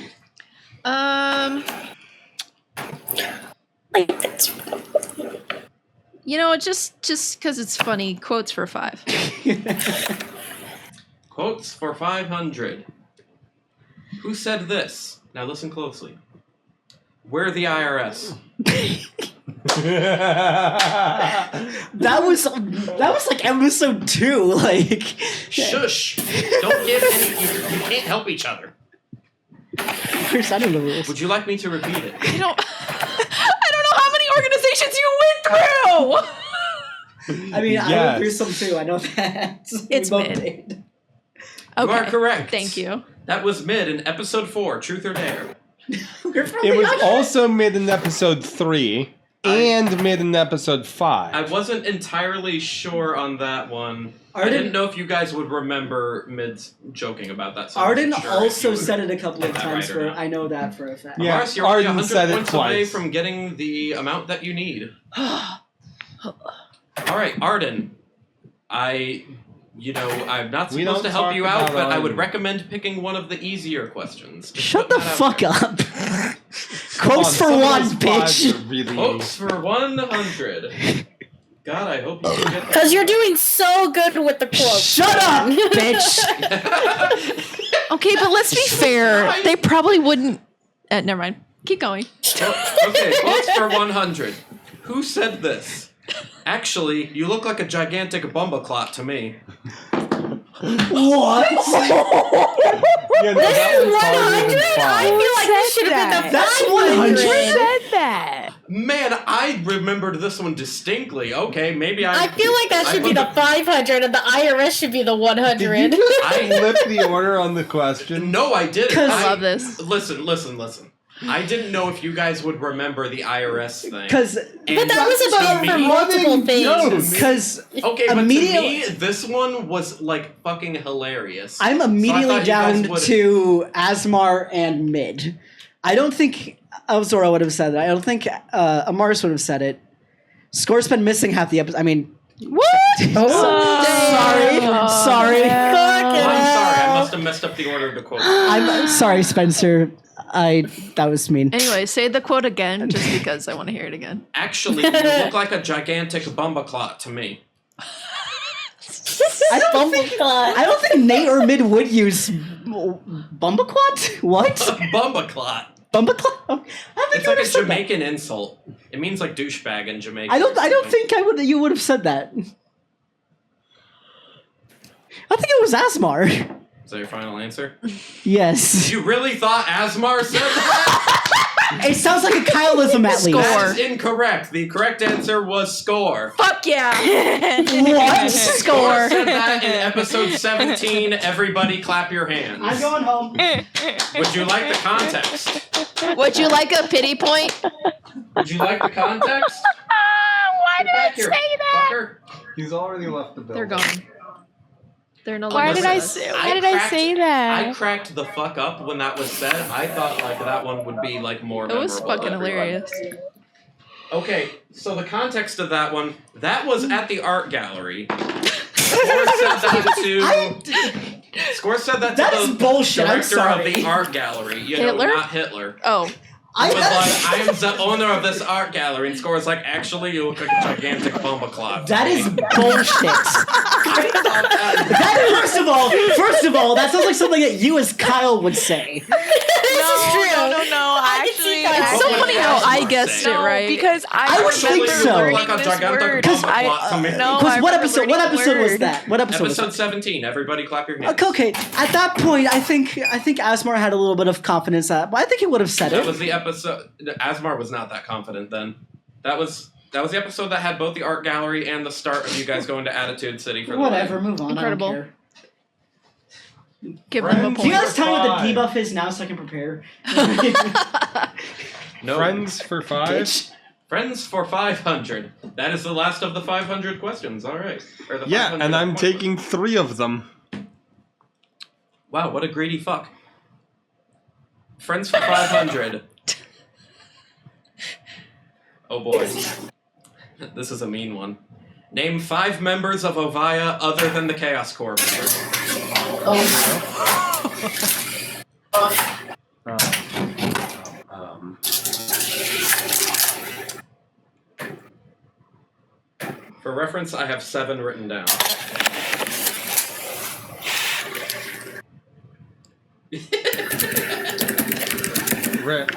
You know, just because it's funny, quotes for 5. Quotes for 500. Who said this? Now listen closely. We're the IRS. That was like episode 2. Like, Shush! Don't give any. You can't help each other. Chris, I don't know the rules. Would you like me to repeat it? I don't know how many organizations you went through. I mean, I Yes. went through some too. I know that. It's We both mid. did. You are correct. Thank you. That was mid in episode 4, Truth or Dare. It was also mid in episode 3 and mid in episode 5. I wasn't entirely sure on that one. I Arden- didn't know if you guys would remember Mid's joking about that. So I Arden wasn't sure if also you would said it a couple get of that times. right or not. I know that for a fact. Yeah. Mars, you're only Arden 100 said it points away twice. from getting the amount that you need. All right, Arden. I'm not We supposed don't to help talk you out, about but I would Arden. recommend picking one of the easier questions. Just Shut putting the that out fuck there. up. Come on, Quotes for some of one, those bitch. fives are really- Quotes for 100. God, I hope you can get that. Because you're doing so good with the quotes. Shut up, bitch. Okay, but let's be fair. They probably wouldn't. Never mind. Keep going. Okay, quotes for 100. Who said this? Actually, you look like a gigantic bumbleclot to me. What? Yeah, no, This that is one's harder 100? than I five. feel like this should have been the That's 500. 100? said that? Man, I remembered this one distinctly. Okay, maybe I feel like that should be the 500 and the IRS should be the 100. Did you just I- flip the order on the question? No, I didn't. I love this. Listen. I didn't know if you guys would remember the IRS thing. Because But that was about for me- multiple things. because Okay, but to immediately- me, this one was like fucking hilarious. I'm So I immediately thought you guys down would- to Asmar and Mid. I don't think Zora would have said it. I don't think Amaris would have said it. Score's been missing half the episode. I mean, What? sorry. Oh, I'm sorry. I must have messed up the order of the quote. I'm sorry, Spencer. That was mean. Anyway, say the quote again, just because I want to hear it again. Actually, you look like a gigantic bumbleclot to me. I don't think Nate or Mid would use Bumbaquat. What? Bumbleclot. Bumbaquat? I don't think It's I like would a have said that. Jamaican insult. It means like douchebag in Jamaican. I don't think you would have said that. I think it was Asmar. Is that your final answer? Yes. You really thought Asmar said that? It sounds like a Kyleism at least. That is incorrect. The correct answer was Score. Fuck yeah! What? Score. Said that in episode 17. Everybody clap your hands. I'm going home. Would you like the context? Would you like a pity point? Would you like the context? Why did I say that? Fucker. He's already left the building. They're gone. They're no Why longer did I with us. say? Why did I say that? I cracked the fuck up when that was said. I thought like that one would be like more. It was memorable to fucking everyone. hilarious. Okay, so the context of that one, that was at the art gallery. Or said that to Scores said that That to is the bullshit. I'm director of sorry. the art gallery. You Hitler? know, not Hitler. Oh. He was like, I am the owner of this art gallery, and Scores like, actually, you look like a gigantic bomba clock. That is bullshit. That first of all, that sounds like something that you as Kyle would say. No. I can see that. It's so funny how I guessed it No, right. because I would think so. Like a gigantic bomba clock to me. Because what episode was that? What episode was Episode that? 17. Everybody clap your hands. Okay, at that point, I think Asmar had a little bit of confidence that, but I think he would have said That it. was the episode. Asmar was not that confident then. That was the episode that had both the art gallery and the start of you guys going to Attitude City for Whatever, move on. Incredible. I don't care. Give them a Friends. Do you point. guys tell me what the Five. debuff is now so I can prepare? No. Friends for 5. Bitch. Friends for 500. That is the last of the 500 questions. All right. Or the Yeah, 500 and I'm questions. taking 3 of them. Wow, what a greedy fuck. Friends for 500. Oh boy. This is a mean one. Name 5 members of Ovaya other than the Chaos Corp. For reference, I have 7 written down. Right.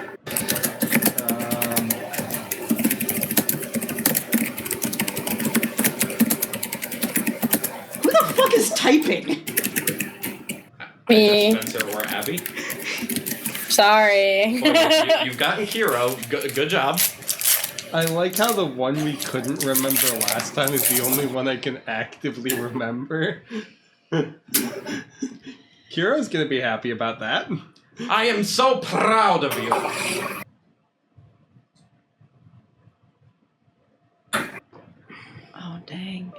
Who the fuck is typing? Me. Spencer or Abby. Sorry. Well, you've got Hero. Good job. I like how the one we couldn't remember last time is the only one I can actively remember. Kira's gonna be happy about that. I am so proud of you. Oh, dang.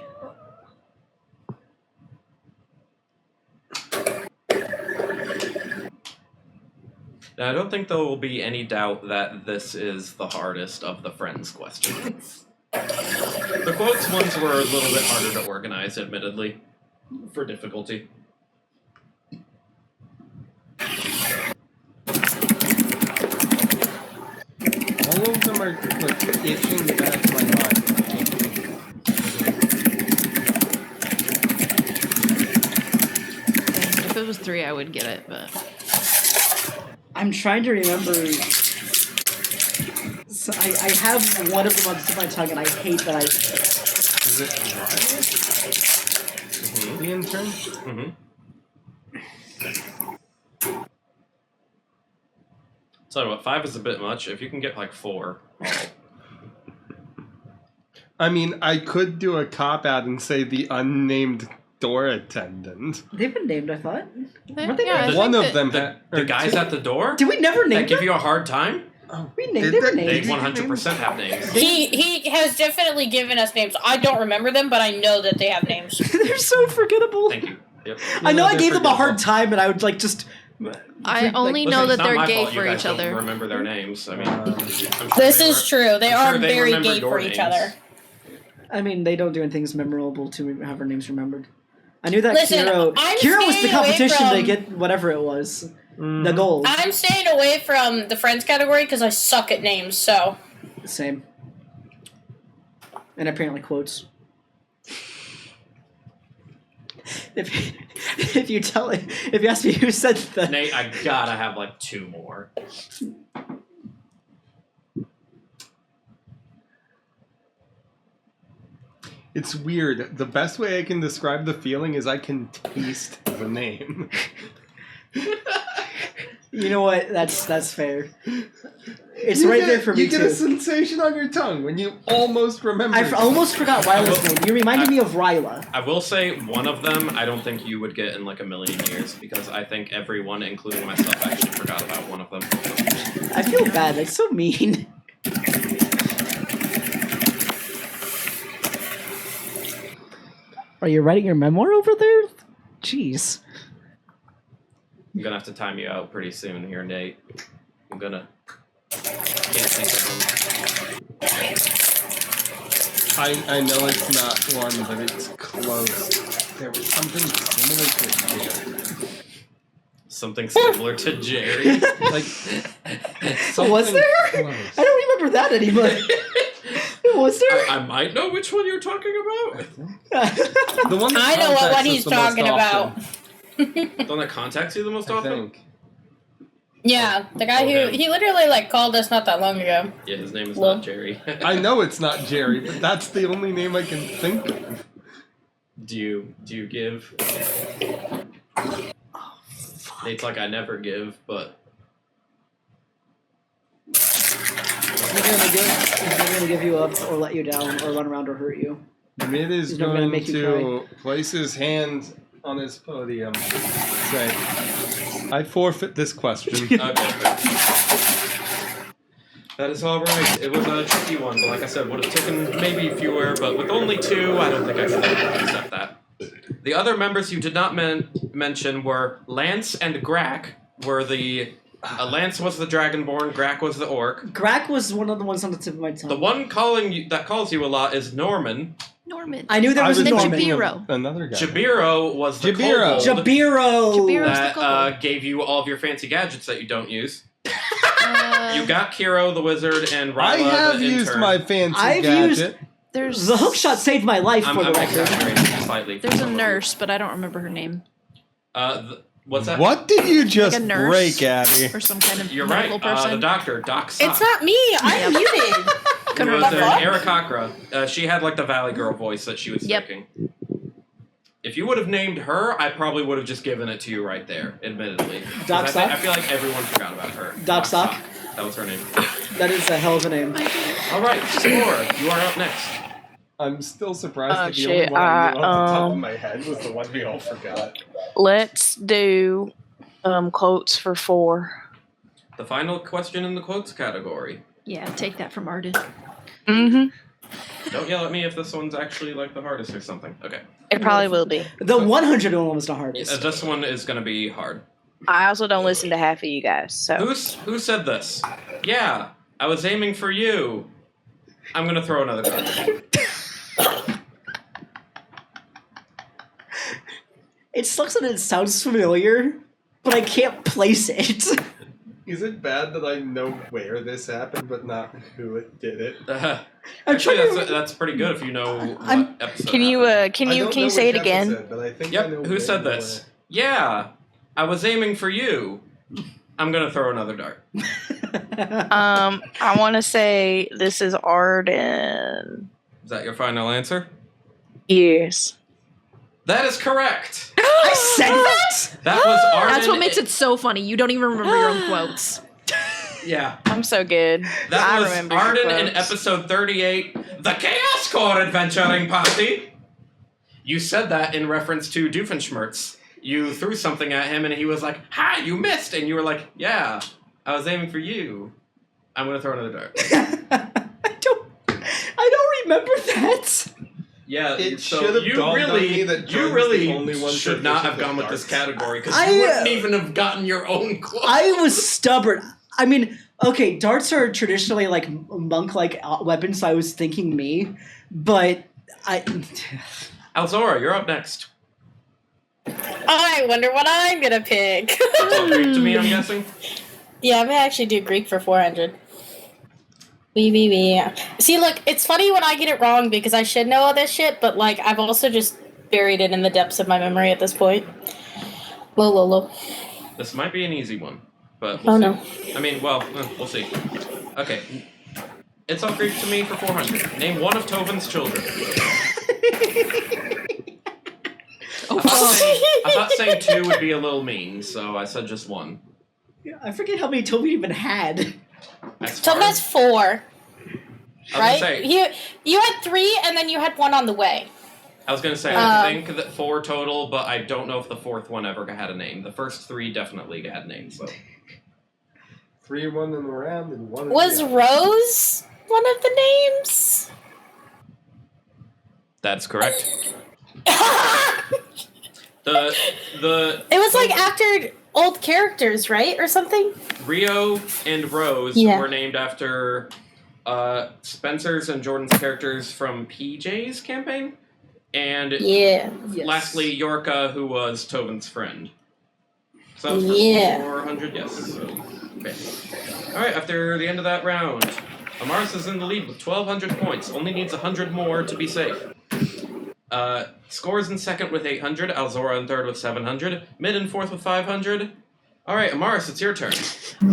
Now, I don't think there will be any doubt that this is the hardest of the Friends questions. The quotes ones were a little bit harder to organize, admittedly, for difficulty. All of them are like itching the back of my mind. If it was 3, I would get it, but I'm trying to remember. So I have one of them on the tip of my tongue, and I hate that I. Is it Ryan? The intern? Mm-hmm. So what, 5 is a bit much. If you can get like 4, I mean, I could do a cop-out and say the unnamed door attendant. They've been named, I thought. Weren't they yeah, I named? One think of them the, had... the guys at the door Did we never name that give them? you a hard time, Oh, We named did they were they- they named. 100% have names. He has definitely given us names. I don't remember them, but I know that they have names. They're so forgettable. Thank you. Yep. I know I they're gave them a hard forgettable. time, and I would like just. I only Listen, know it's that not they're my gay fault you for guys each don't other. remember their names. I mean, I'm sure This they is were- true. They I'm are sure they very remember gay your for each names. other. I mean, they don't do anything as memorable to have her names remembered. I knew that Listen, Kiro was I'm the staying away competition to from- get whatever it was, Mm-hmm. the gold. I'm staying away from the friends category because I suck at names. So Same. And apparently quotes. If you ask me who said the Nate, I gotta have like 2 more. It's weird. The best way I can describe the feeling is I can taste the name. You know what? That's fair. It's You right get- there for me You get a too. sensation on your tongue when you almost remember. I almost forgot Ryla's name. You reminded me of Ryla. I will say one of them I don't think you would get in like a million years because I think everyone, including myself, actually forgot about one of them. I feel bad. That's so mean. Are you writing your memoir over there? Jeez. I'm gonna have to time you out pretty soon here, Nate. I'm gonna. Can't think of them. I know it's not one, but it's close. There was something similar to it. something similar to Jerry. Like, Was there? close. I don't remember that anymore. Was there? I might know which one you're talking about. The one that I know what contacts one us he's the most talking about. often, The one that contacts you the most I often? think. Yeah, the guy Okay. who he literally like called us not that long ago. Yeah, his name is Well- not Jerry. I know it's not Jerry, but that's the only name I can think of. Do you give? Nate's like, I never give, but He's never gonna give you up or let you down or run around or hurt you. Mid is He's never gonna going make you to place his hand on his podium. Say, I forfeit this question. okay. That is all right. It was a tricky one, but like I said, would have taken maybe fewer, but with only 2, I don't think I can accept that. The other members you did not mention were Lance and Grak. Were the Lance was the Dragonborn, Grak was the Orc. Grak was one of the ones on the tip of my tongue. The one that calls you a lot is Norman. Norman. I knew there was a was Norman. thinking- of Jabiro. another guy. Jabiro was the Jabiro. kobold Jabiro. Jabiro. that the kobold. gave you all of your fancy gadgets that you don't use. Uh, You got Kiro the wizard and Ryla I have the used intern. my fancy I've gadget. there's The hook shot saved my life, I'm for the record. exaggerating slightly. There's a nurse, but I don't remember her name. What's that? What did you just Like a nurse. break, Abby? Or some kind of You're right. medical The person. doctor, Doc Sock. It's not me. I'm muted. It Couldn't was remember. Eric Akra. She had like the Valley Girl voice that she was Yep. speaking. If you would have named her, I probably would have just given it to you right there, admittedly. 'Cause Doc Sock? I feel like everyone forgot about her. Doc Sock? That was her name. That is a hell of a name. All right, Score, you are up next. I'm still surprised Oh, that the shit, only one I knew off the top of um, my head was the one we all forgot. Let's do quotes for 4. The final question in the quotes category. Yeah, take that from Arden. Mm-hmm. Don't yell at me if this one's actually like the hardest or something. Okay. It probably will be. The 100 one was the hardest. This one is going to be hard. I also don't listen to half of you guys, so. Who said this? Yeah, I was aiming for you. I'm going to throw another card. It sucks that it sounds familiar, but I can't place it. Is it bad that I know where this happened, but not who it did it? I'm Actually, trying to. that's pretty good if you know what I'm- episode. Can you happened. can I you don't can you know say it which again? episode, but I think I Yep. know Who said where. this? Yeah, I was aiming for you. I'm gonna throw another dart. I want to say this is Arden. Is that your final answer? Yes. That is correct. I said that? That was Arden. That's what makes it so funny. You don't even remember your own quotes. Yeah. I'm so good. That I was remember your Arden in quotes. episode 38, The Chaos Corp Adventuring Party. You said that in reference to Doofenshmirtz. You threw something at him and he was like, "Ha, you missed!" And you were like, "Yeah, I was aiming for you." I'm gonna throw another dart. I don't remember that. Yeah, It so should have you dawned on really, me that you Jordan's really the only one should not have proficient gone with with this darts. category because I, you wouldn't even have gotten your own quote. I was stubborn. I mean, okay, darts are traditionally like monk-like weapons, so I was thinking me, but I. Alzora, you're up next. I wonder what I'm gonna pick. It's all Greek to me, I'm guessing. Yeah, I may actually do Greek for 400. Wee. See, look, it's funny when I get it wrong because I should know all this shit, but like I've also just buried it in the depths of my memory at this point. Low. This might be an easy one, but Oh, we'll no. see. I mean, well, we'll see. Okay. It's all Greek to me for 400. Name one of Tobin's children. I thought saying 2 would be a little mean, so I said just 1. I forget how many Toby even had. That's So hard. that's 4, I was gonna right? say, You had 3, and then you had 1 on the way. I was gonna say I think that 4 total, but I don't know if the 4th one ever had a name. The first 3 definitely had names, though. 3 1 in the round and 1 in Was the other. Rose one of the names? That's correct. It The was like after old characters, right, or something? Rio and Rose Yeah. were named after Spencer's and Jordan's characters from PJ's campaign, and Yeah. Yes. lastly Yorka, who was Tobin's friend. So Yeah. 400, yes. Okay. Alright, after the end of that round, Amaris is in the lead with 1,200 points. Only needs 100 more to be safe. Scores in second with 800. Alzora in third with 700. Mid in fourth with 500. Alright, Amaris, it's your turn.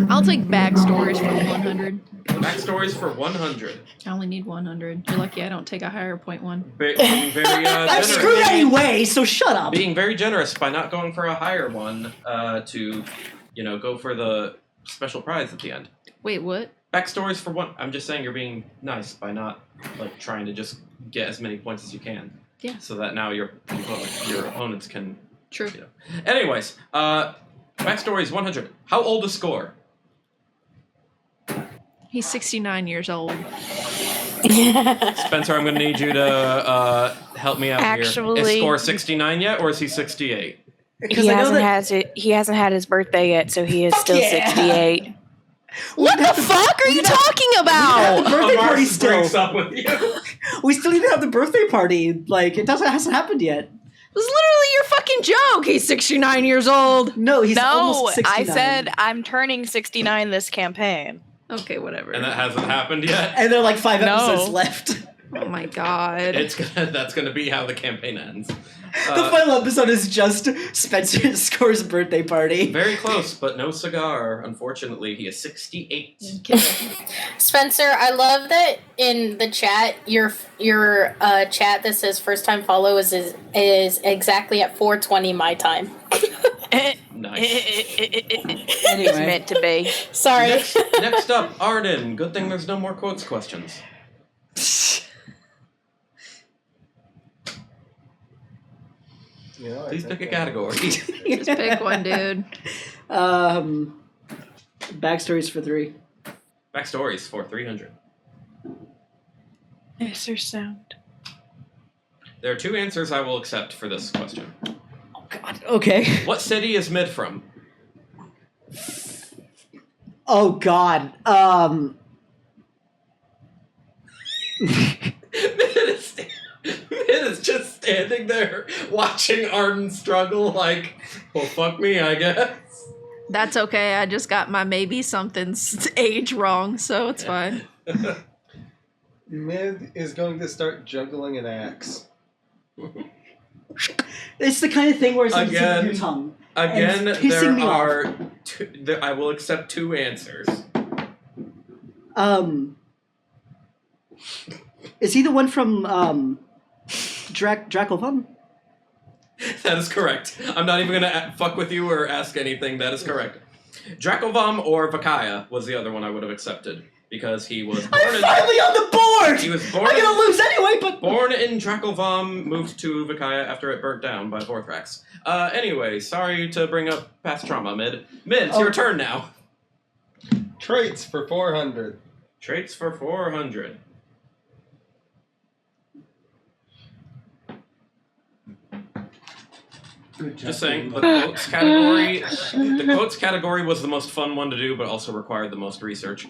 I'll take backstories for 100. Backstories for 100. I only need 100. You're lucky I don't take a higher .1. Being very I'm generous. screwed anyway, so shut up. Being very generous by not going for a higher one to, go for the special prize at the end. Wait, what? Backstories for one. I'm just saying you're being nice by not trying to just get as many points as you can. Yeah. So that now your opponents can. True. Anyways, backstory is 100. How old is Score? He's 69 years old. Spencer, I'm going to need you to help me out here. Actually- Is Score 69 yet, or is he 68? Because He I know hasn't that he hasn't had his birthday yet, so he is still yeah. 68. What the fuck are you talking the about? birthday party Amaris still. breaks up with you. We still need to have the birthday party. Like hasn't happened yet. It was literally your fucking joke. He's 69 years old. No, he's No, almost 69. I said I'm turning 69 this campaign. Okay, whatever. And that hasn't happened yet. And there are like 5 No. episodes left. Oh my god. That's gonna be how the campaign ends. The final episode is just Spencer Score's birthday party. Very close, but no cigar. Unfortunately, he is 68. Spencer, I love that in the chat, your chat that says first time follow is exactly at 4:20 my time. Nice. It's Anyway. meant to be. Sorry. Next up, Arden. Good thing there's no more quotes questions. Please pick a category. Just pick one, dude. Backstories for 3. Backstories for 300. Is there sound? There are 2 answers I will accept for this question. Oh God. Okay. What city is Mid from? Oh God. Mid is just standing there watching Arden struggle like, well, fuck me, I guess. That's okay. I just got my maybe something's age wrong, so it's fine. Mid is going to start juggling an axe. It's the kind of thing where it's like Again. your tongue. Again, And it's pissing there me off. are I will accept 2 answers. Is he the one from Dracovan? That is correct. I'm not even gonna fuck with you or ask anything. That is correct. Dracovam or Vakaya was the other one I would have accepted because he was born I'm finally on the board. He was born I'm gonna lose anyway, but born in Dracovam, moved to Vakaya after it burnt down by Vorthrax. Anyway, sorry to bring up past trauma, Mid. Mid, it's your turn now. Traits for 400. Traits for 400. Just saying, the quotes category was the most fun one to do, but also required the most research.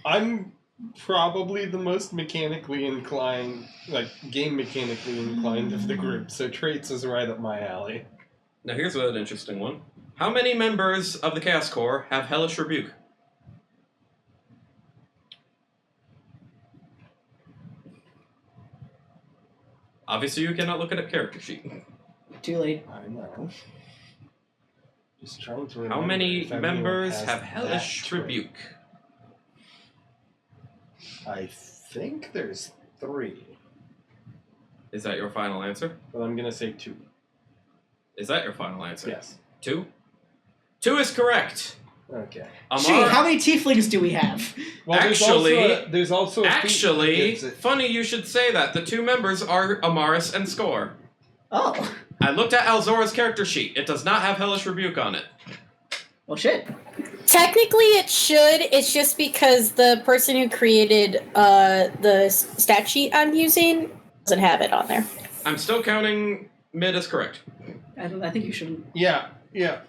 I'm probably the most mechanically inclined, game mechanically inclined of the group, so traits is right up my alley. Now here's an interesting one. How many members of the Chaos Corp have Hellish Rebuke? Obviously, you cannot look at a character sheet. too late. I know. Just trying to remember How many if everyone members has have that Hellish trait. Rebuke? I think there's 3, Is that your final answer? but I'm gonna say 2. Is that your final answer? Yes. 2? 2 is correct. Okay. Gee, how many tieflings do we have? Well, there's also a feat that Actually, gives it- funny you should say that. The 2 members are Amaris and Score. Oh, I looked at Alzora's character sheet. It does not have Hellish Rebuke on it. well, shit. Technically, it should. It's just because the person who created the stat sheet I'm using doesn't have it on there. I'm still counting Mid as correct. I think you shouldn't. Yeah.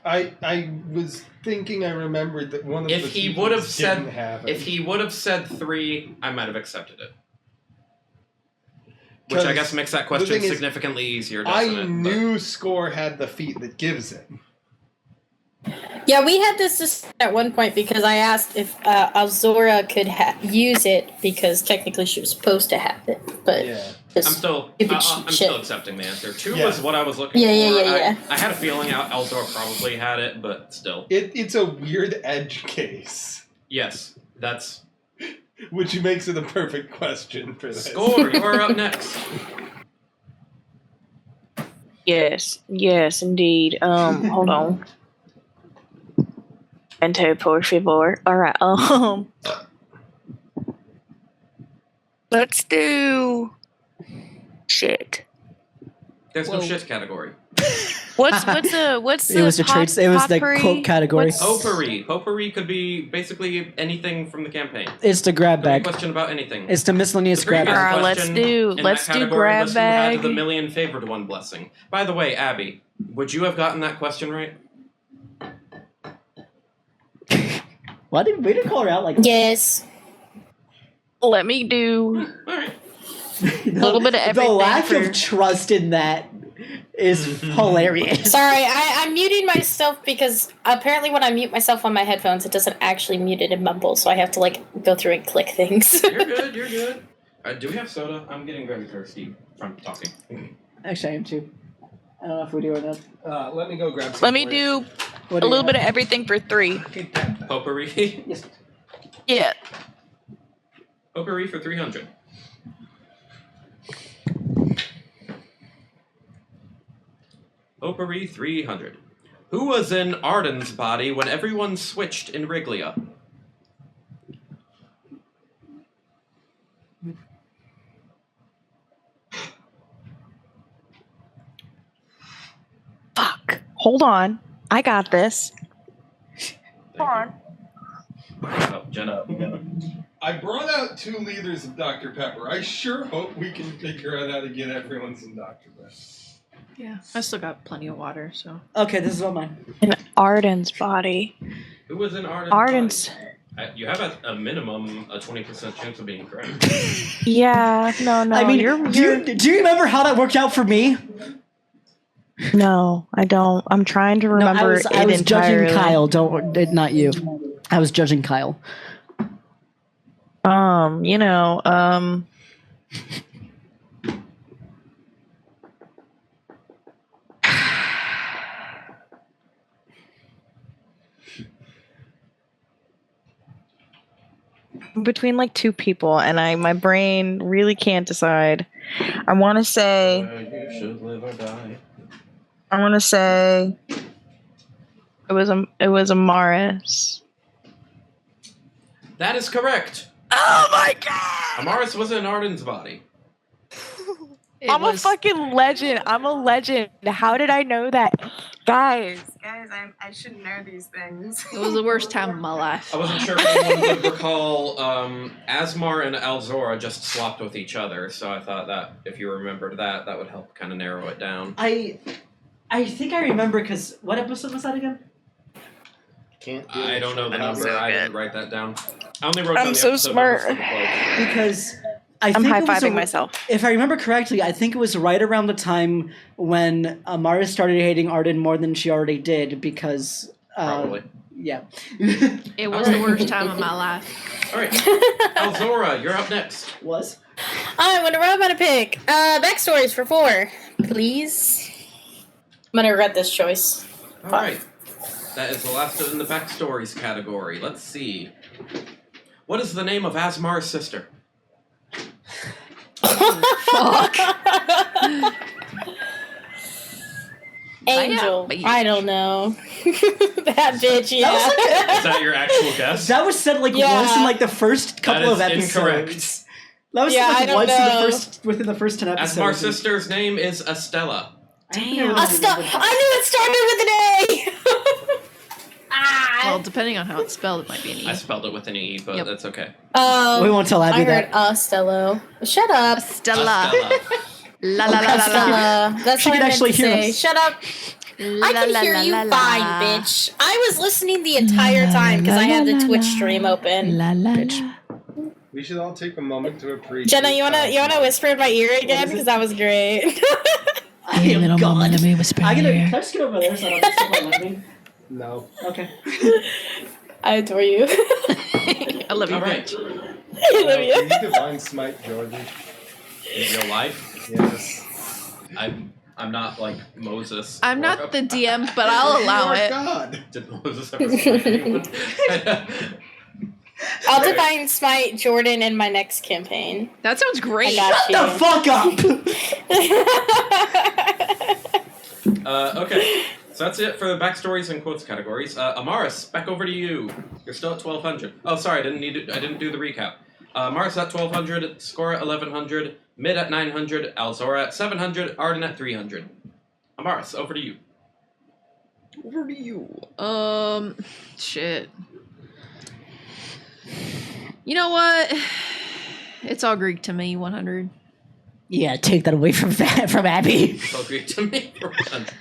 I was thinking I remembered that one of the If he would have tieflings said, didn't have it. if he would have said 3, I might have accepted it. Which I 'Cause guess makes that the question thing is, significantly easier, doesn't I it? knew Score had the feat that gives it. Yeah, we had this discussion at one point because I asked if Azora could use it because technically she was supposed to have it, but Yeah. just I'm still shit. accepting the answer. 2 Yeah. was what I was looking Yeah. for. I had a feeling Eldor probably had it, but still. It's a weird edge case, Yes, that's... which makes it a perfect question for this. Score, you are up next. Yes, indeed. Hold on. Enter por favor. All right. Let's do shit. There's no shit category. What's the It was the traits. It was the quote category. What's- Potpourri. Potpourri could be basically anything from the campaign. It's the grab Could be a bag. question about anything. It's the miscellaneous The grab previous bag. Alright, question let's in do that category grab was who had bag. the million favored one blessing. By the way, Abby, would you have gotten that question right? Why did we call her out like yes. Let me do All right. a little bit of everything. The lack for- of trust in that is hilarious. Sorry, I'm muting myself because apparently when I mute myself on my headphones, it doesn't actually mute it and mumble, so I have to like go through and click things. You're good. You're good. Do we have soda? I'm getting very thirsty from talking. Actually, I am too. I don't know if we do or not. Let me go grab some. Let me for do What a do you little bit have? of everything for 3. Potpourri. Yes. Yeah. Potpourri for 300. Potpourri 300. Who was in Arden's body when everyone switched in Riglia? Fuck. Hold on. I got this. Hold on. Oh, Jenna. I brought out 2 liters of Dr. Pepper. I sure hope we can figure out how to get everyone some Dr. Pepper. Yeah, I still got plenty of water, so. Okay, this is all mine. In Arden's body. Who was in Arden's Arden's. body? You have a minimum a 20% chance of being correct. Yeah. No. I mean, you're, do you remember how that worked out for me? No, I don't. I'm trying to remember I was it judging entirely. Kyle. Not you. I was judging Kyle. You know, between like 2 people, and my brain really can't decide. I want to say. You should live or die. I want to say. It was a Morris. That is correct. Oh my god! Amaris was in Arden's body. I'm a fucking legend. I'm a legend. How did I know that? Guys, I should know these things. It was the worst time of my life. I wasn't sure if anyone would recall Asmar and Alzora just swapped with each other, so I thought that if you remembered that, that would help kind of narrow it down. I think I remember because what episode was that again? I don't know the I'm number. so I didn't good. write that down. I only wrote I'm down the so episode smart. numbers for the quotes. Because I'm think high it was fiving myself. If I remember correctly, I think it was right around the time when Amara started hating Arden more than she already did because. Probably. Yeah. It was the worst time of my life. All right. Alzora, you're up next. Was. I wonder what I'm gonna pick. Backstories for 4, please. I'm gonna regret this choice. All right. That is the last in the backstories category. Let's see. What is the name of Asmar's sister? Fuck. Angel. Bitch. I don't know. That bitch, yeah. Is that your actual guess? That was said like Yeah. once in like the first couple That of is episodes. incorrect. That was Yeah, said, I like don't once in know. within the first 10 episodes. Asmar's sister's name is Estella. Damn. I knew it started with an A. Well, depending on how it's spelled, it might be an E. I spelled it with an E, but Yep. that's okay. We won't tell Abby I heard that. Stello. Shut up. Stella. Estella. La la la la la. Stella. That's She what can I meant actually to hear say. us. Shut up. I can hear you fine, bitch. I was listening the entire time because I had the Twitch stream open. La la Bitch. la. We should all take a moment to appreciate. Jenna, you wanna whisper in my ear again is it? because that was great. I am little gone. moment of me whispering I'm in gonna. your ear. Can I just get over there so I don't have to my lightning? No. Okay. I adore you. I love you Okay. much. I love you. Can you divine smite Jordan? In real life, Yes. I'm not like Moses. I'm or not the DM, but I'll allow You are it. God. Did Moses ever smite anyone? I'll divine smite Jordan in my next campaign. That sounds great. I got The fuck up! Okay, so that's it for the backstories and quotes categories. Amaris, back over to you. You're still at 1200. Oh, sorry, I didn't do the recap. Amaris at 1200, Score at 1100, Mid at 900, Alzora at 700, Arden at 300. Amaris, over to you. Over to you. Shit. You know what? It's all Greek to me. 100. Yeah, take that away from Abby. So agree to me for 100.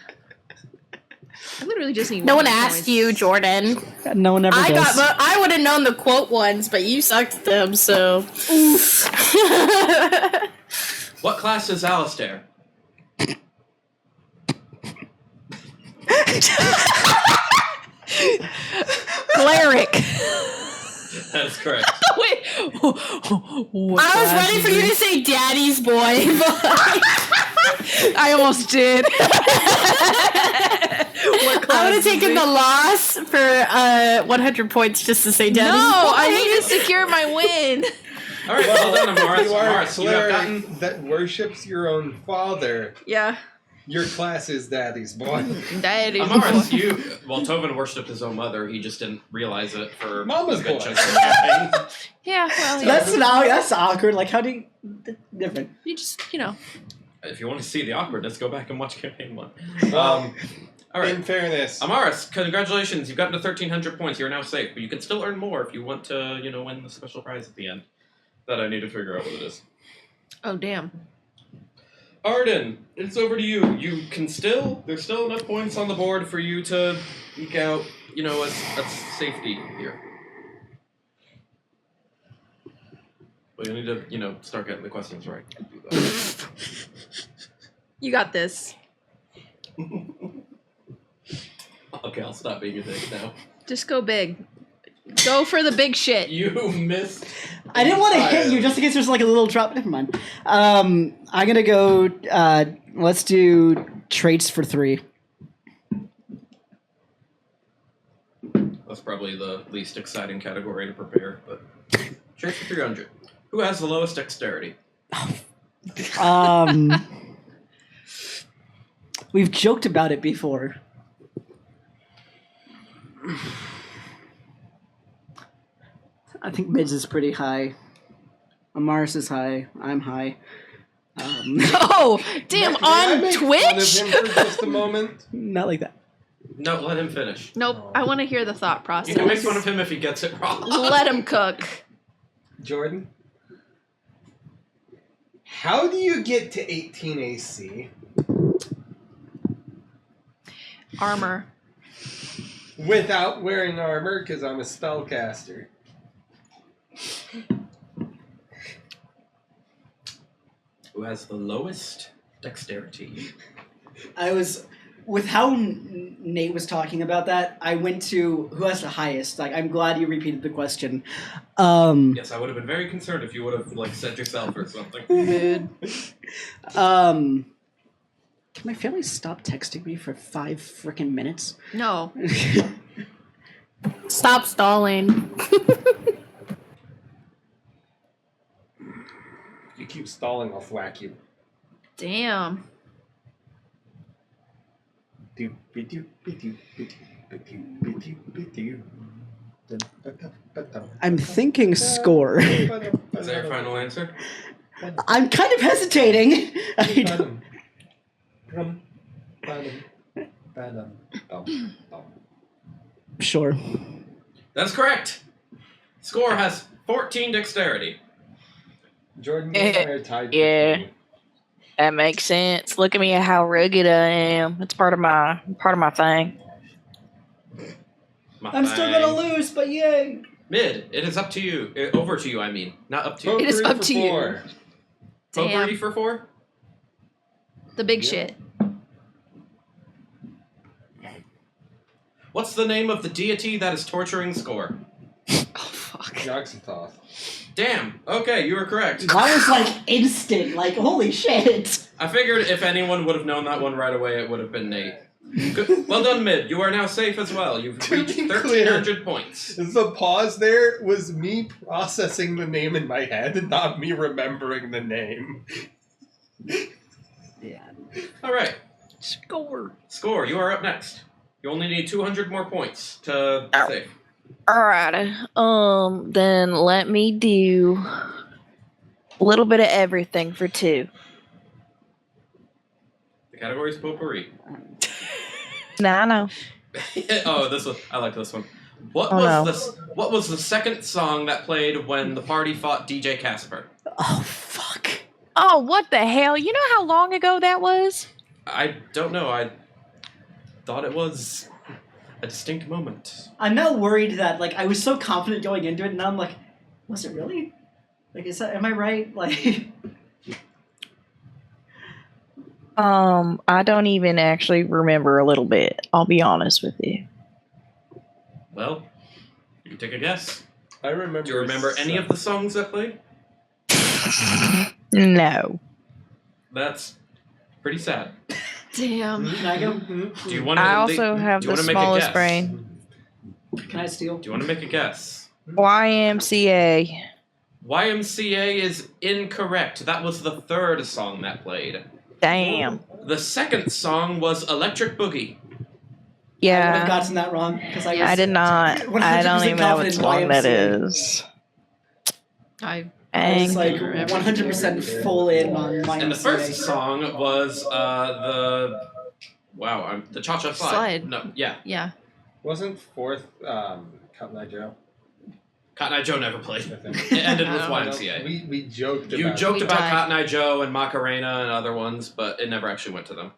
I literally just need. No one 100 asked points. you, Jordan. No one ever does. I would have known the quote ones, but you sucked at them, so. What class is Alistair? Cleric. That is correct. Wait. I was ready for you to say daddy's boy, but I almost did. I would have taken the loss for 100 points just to say No, daddy's boy. I need to secure my win. All right, well done, Amaris. You are a Amaris, you have cleric gotten... that worships your own father. Yeah. Your class is daddy's boy. Daddy. Amaris, you... Well, Tobin worshipped his own mother. He just didn't realize it for Mama's a good boy. chunk of the campaign. Yeah, well, yeah. That's awkward. Like, how do you... Different. You just, you know. If you want to see the awkwardness, go back and watch campaign 1. All right. In fairness, Amaris, congratulations. You've gotten to 1,300 points. You're now safe, but you can still earn more if you want to, win the special prize at the end. That I need to figure out what it is. Oh, damn. Arden, it's over to you. You can there's still enough points on the board for you to eke out, a safety here. But you need to, start getting the questions right. Do that. You got this. Okay, I'll stop being a dick now. Just go big. Go for the big shit. You missed. I didn't want to hit you just in case there's like a little drop. Never mind. I'm gonna go. Let's do traits for 3. That's probably the least exciting category to prepare, but traits for 300. Who has the lowest dexterity? We've joked about it before. I think Mids is pretty high. Amaris is high. I'm high. Oh, damn, May I on make fun Twitch? of him for just a moment? Not like that. No, let him finish. Nope, I want to hear the thought process. You can make fun of him if he gets it wrong. Let him cook. Jordan, how do you get to 18 AC Armor. without wearing armor? Because I'm a spellcaster. Who has the lowest dexterity? I was with how Nate was talking about that. I went to who has the highest. Like, I'm glad you repeated the question. Yes, I would have been very concerned if you would have said yourself or something. Mood. Can my family stop texting me for 5 freaking minutes? No. Stop stalling. You keep stalling, I'll whack you. Damn. I'm thinking score. Is that your final answer? I'm kind of hesitating. I don't- Sure. That's correct. Score has 14 dexterity. Jordan, you and I are tied. Yeah. 15. That makes sense. Look at me at how rugged I am. It's part of my thing. I'm still gonna lose, but yay! Mid, it is up to you. Over to you, I mean. Not up to you. It is Potpourri up for to you. 4. Damn. Potpourri for 4? The big Yeah. shit. What's the name of the deity that is torturing Score? Oh fuck. Yogg-Sothoth. Damn. Okay, you were correct. That was like instant. Like holy shit. I figured if anyone would have known that one right away, it would have been Nate. Good. Well done, Mid. You are now safe as well. You've To reached be 1,300 points. The pause there was me processing the name in my head and not me remembering the name. Yeah. All right. Score. You are up next. You only need 200 more points to Ow. save. Alright. Then let me do a little bit of everything for 2. The category is potpourri. Nah, I know. Oh, this one. I like this one. What Oh, was no. this? What was the second song that played when the party fought DJ Casper? Oh fuck. Oh, what the hell? You know how long ago that was? I don't know. I thought it was a distinct moment. I'm now worried that like I was so confident going into it, and now I'm like, was it really? Like, is that? Am I right? Like, I don't even actually remember a little bit. I'll be honest with you. Well, you can take a guess. I remember. Do you remember any of the songs that played? No. That's pretty sad. Damn. can I go? Do you want to? I also have the smallest brain. Can I steal? Do you want to make a guess? YMCA. YMCA is incorrect. That was the third song that played. Damn. The second song was Electric Boogie. I would have Yeah. gotten that wrong because I was. I did not. 100% I don't even know what confident song that YMCA. is. I I was Dang. like Remember. 100% full in on my And the first song was the Cha Cha Slide. Slide. No, yeah, yeah. Wasn't fourth Cotton Eye Joe? Cotton Eye Joe never played. I think. It ended with Oh. YMCA. We joked. You about joked We about died. Cotton Eye Joe and Macarena and other ones, but it never actually went to them.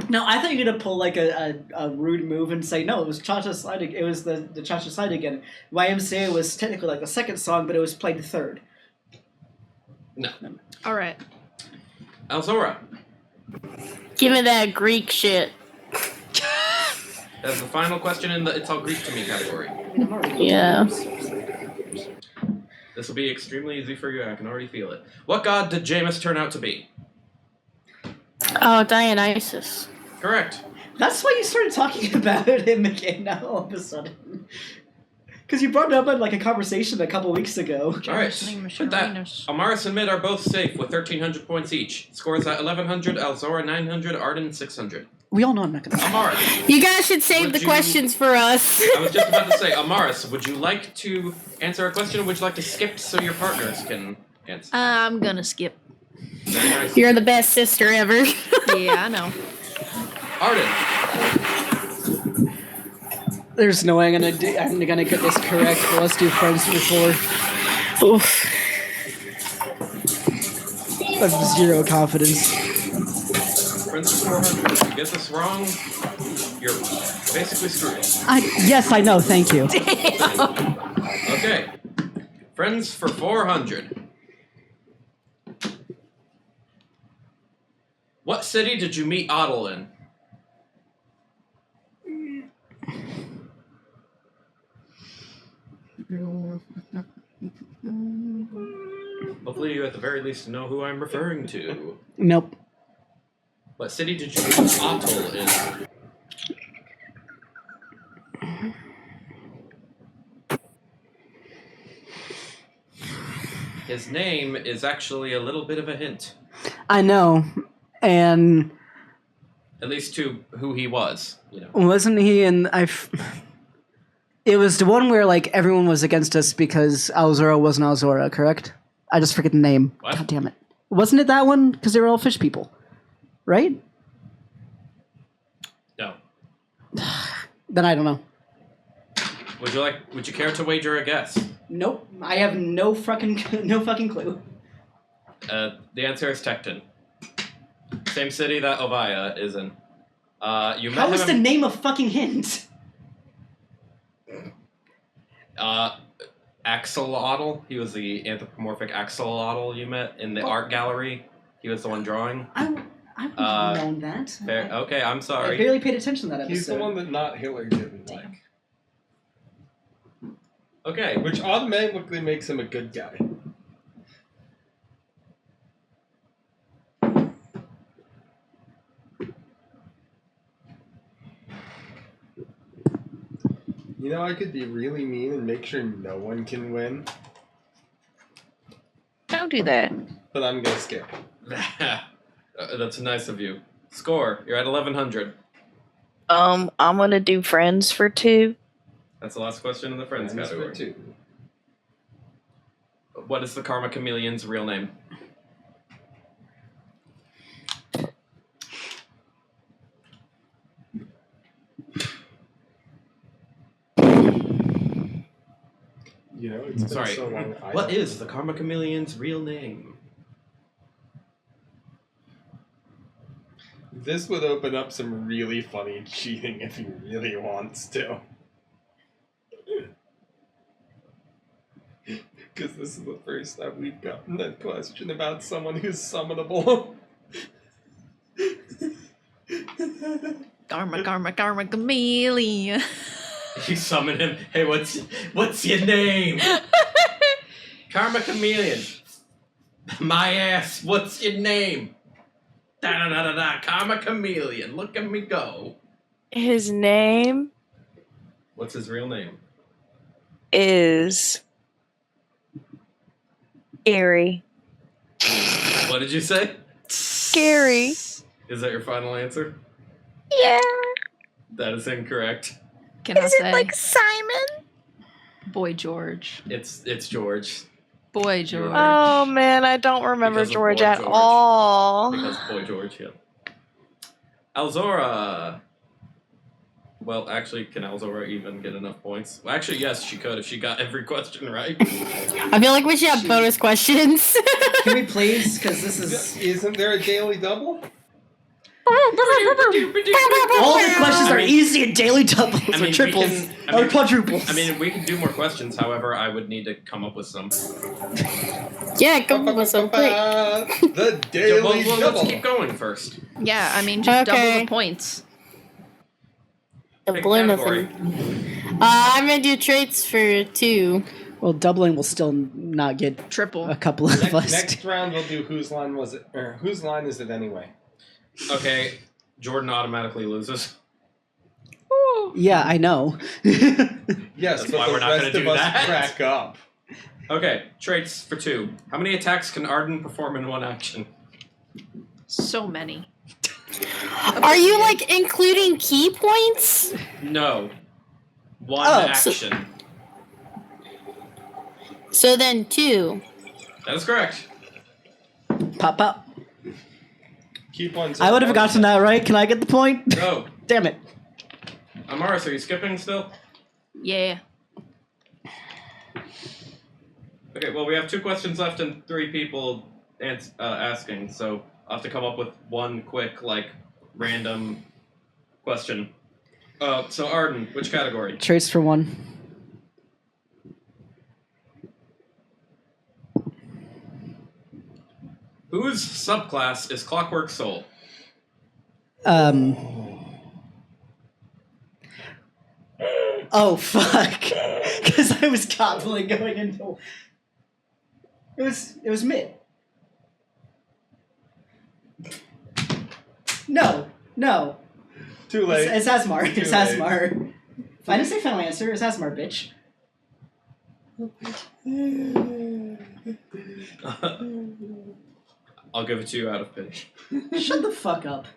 No, I thought you were gonna pull like a rude move and say no, it was Cha Cha Slide. It was the Cha Cha Slide again. YMCA was technically like the second song, but it was played third. All right. Elzora, Give me that Greek shit. that's the final question in the It's All Greek to Me category. Yeah. This will be extremely easy for you, I can already feel it. What god did Jameis turn out to be? Oh, Dionysus. Correct. That's why you started talking about him again now all of a sudden. Because you brought it up in like a conversation a couple weeks ago. Alright, with that, Amaris and Mid are both safe with 1,300 points each. Scores at 1,100, Elzora 900, Arden 600. We all know I'm not gonna. Amaris, You guys should save Would the you- questions for us. I was just about to say, Amaris, would you like to answer a question or would you like to skip so your partners can answer? I'm gonna skip. Very nice. You're the best sister ever. Yeah, I know. Arden, There's no way I'm gonna get this correct. But let's do friends for 4. Oof. I have 0 confidence. Friends for 400. If you get this wrong, you're basically screwed. Yes, I know. Thank you. Okay. Friends for 400. What city did you meet Otto in? Hopefully you at the very least know who I'm referring to. Nope. What city did you meet Otto in? His name is actually a little bit of a hint. I know, and At least to who he was, you know. wasn't he in? It was the one where like everyone was against us because Alzora wasn't Alzora, correct? I just forget the name. What? God damn it! Wasn't it that one? Because they were all fish people, right? No. Then I don't know. Would you care to wager a guess? Nope. I have no fucking clue. The answer is Tecton. Same city that Ovaya is in. You met How him is the name a fucking hint? Axolotl. He was the anthropomorphic axolotl you met in the art gallery. He was the one drawing. I wouldn't have known that. Fair. Okay, I'm I sorry. barely paid attention to that episode. He's the one that not Hitler didn't Damn. like. Okay. Which automatically makes him a good guy. You know, I could be really mean and make sure no one can win, Don't do that. but I'm gonna skip. That's nice of you. Score. You're at 1100. I'm gonna do friends for 2. That's the last question in the friends Friends for category. 2. What is the Karma Chameleon's real name? You know, it's been Sorry. so long. What is the Karma Chameleon's real name? This would open up some really funny cheating if he really wants to. Because this is the first time we've gotten that question about someone who's summonable. Karma, chameleon. You summon him. Hey, what's your name? Karma Chameleon. My ass. What's your name? Da da da da da. Karma Chameleon. Look at me go. His name What's his real name? is Gary. What did you say? Gary. Is that your final answer? Yeah. That is incorrect. Can I Is it say like Simon? Boy George? It's George. Boy George. Oh man, I don't remember Because of George Boy at George. all. Because Boy George, yeah. Alzora. Well, actually, can Alzora even get enough points? Well, actually, yes, she could if she got every question right. I feel like we should have bonus questions. Can we please? Because this is Isn't there a daily double? all the questions are easy and daily doubles I mean, or triples I mean- or quadruples. I mean, we can do more questions. However, I would need to come up with some. Yeah, go with some quick. The daily double. Let's keep going first. Yeah, I mean, just double Okay. the points. The Pick balloon category. thing. I'm gonna do traits for 2. Well, doubling will still not get Triple. a couple of us. Next round we'll do whose line was it? Or whose line is it anyway? Okay, Jordan automatically loses. Yeah, I know. Yes, That's but why the we're not gonna rest of do us that. crack up. Okay, traits for 2. How many attacks can Arden perform in one action? So many. Are you like including key points? No. One Oh, action. So then 2. That is correct. Pop up. Keep on. I would have gotten that right. Can I get the point? Go. Damn it. Amaris, are you skipping still? Yeah. Okay, well, we have 2 questions left and 3 people asking, so I'll have to come up with one quick, like, random question. So Arden, which category? Traits for 1. Whose subclass is Clockwork Soul? Oh fuck! Because I was cobbling going into. It was mid. No. Too late. It's Asmar. It's Too late. Asmar. I didn't say final answer. It's Asmar, bitch. I'll give it to you out of pitch. Shut the fuck up.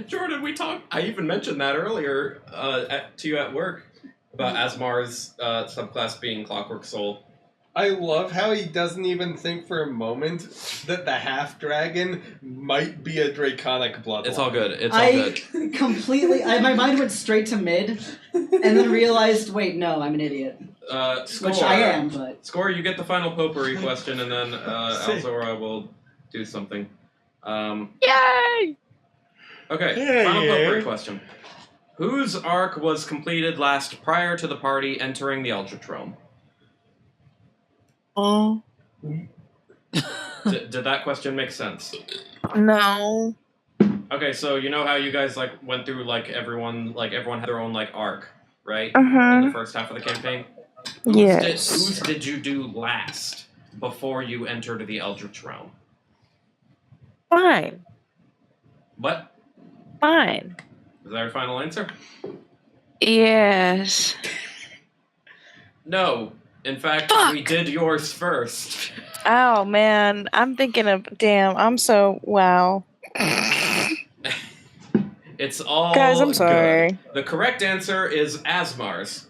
Jordan, we talked. I even mentioned that earlier to you at work about Asmar's subclass being Clockwork Soul. I love how he doesn't even think for a moment that the half dragon might be a draconic bloodline. It's all good. It's all I good. completely. My mind went straight to mid, and then realized, wait, no, I'm an idiot. Score. Which I am, but Score, you get the final potpourri question, and then Alzora will do something. Yay! Okay, Yay. final potpourri question. Whose arc was completed last prior to the party entering the Eldritch Realm? Oh. Did that question make sense? No. Okay, so you know how you guys like went through like everyone had their own like arc, right? Uh-huh. In the first half of the campaign. Yes. Whose did you do last before you entered the Eldritch Realm? Fine. What? Fine. Is that your final answer? Yes. No. In fact, we did yours first. Oh man, I'm thinking of damn. Wow. It's all Guys, I'm sorry. good. The correct answer is Asmar's.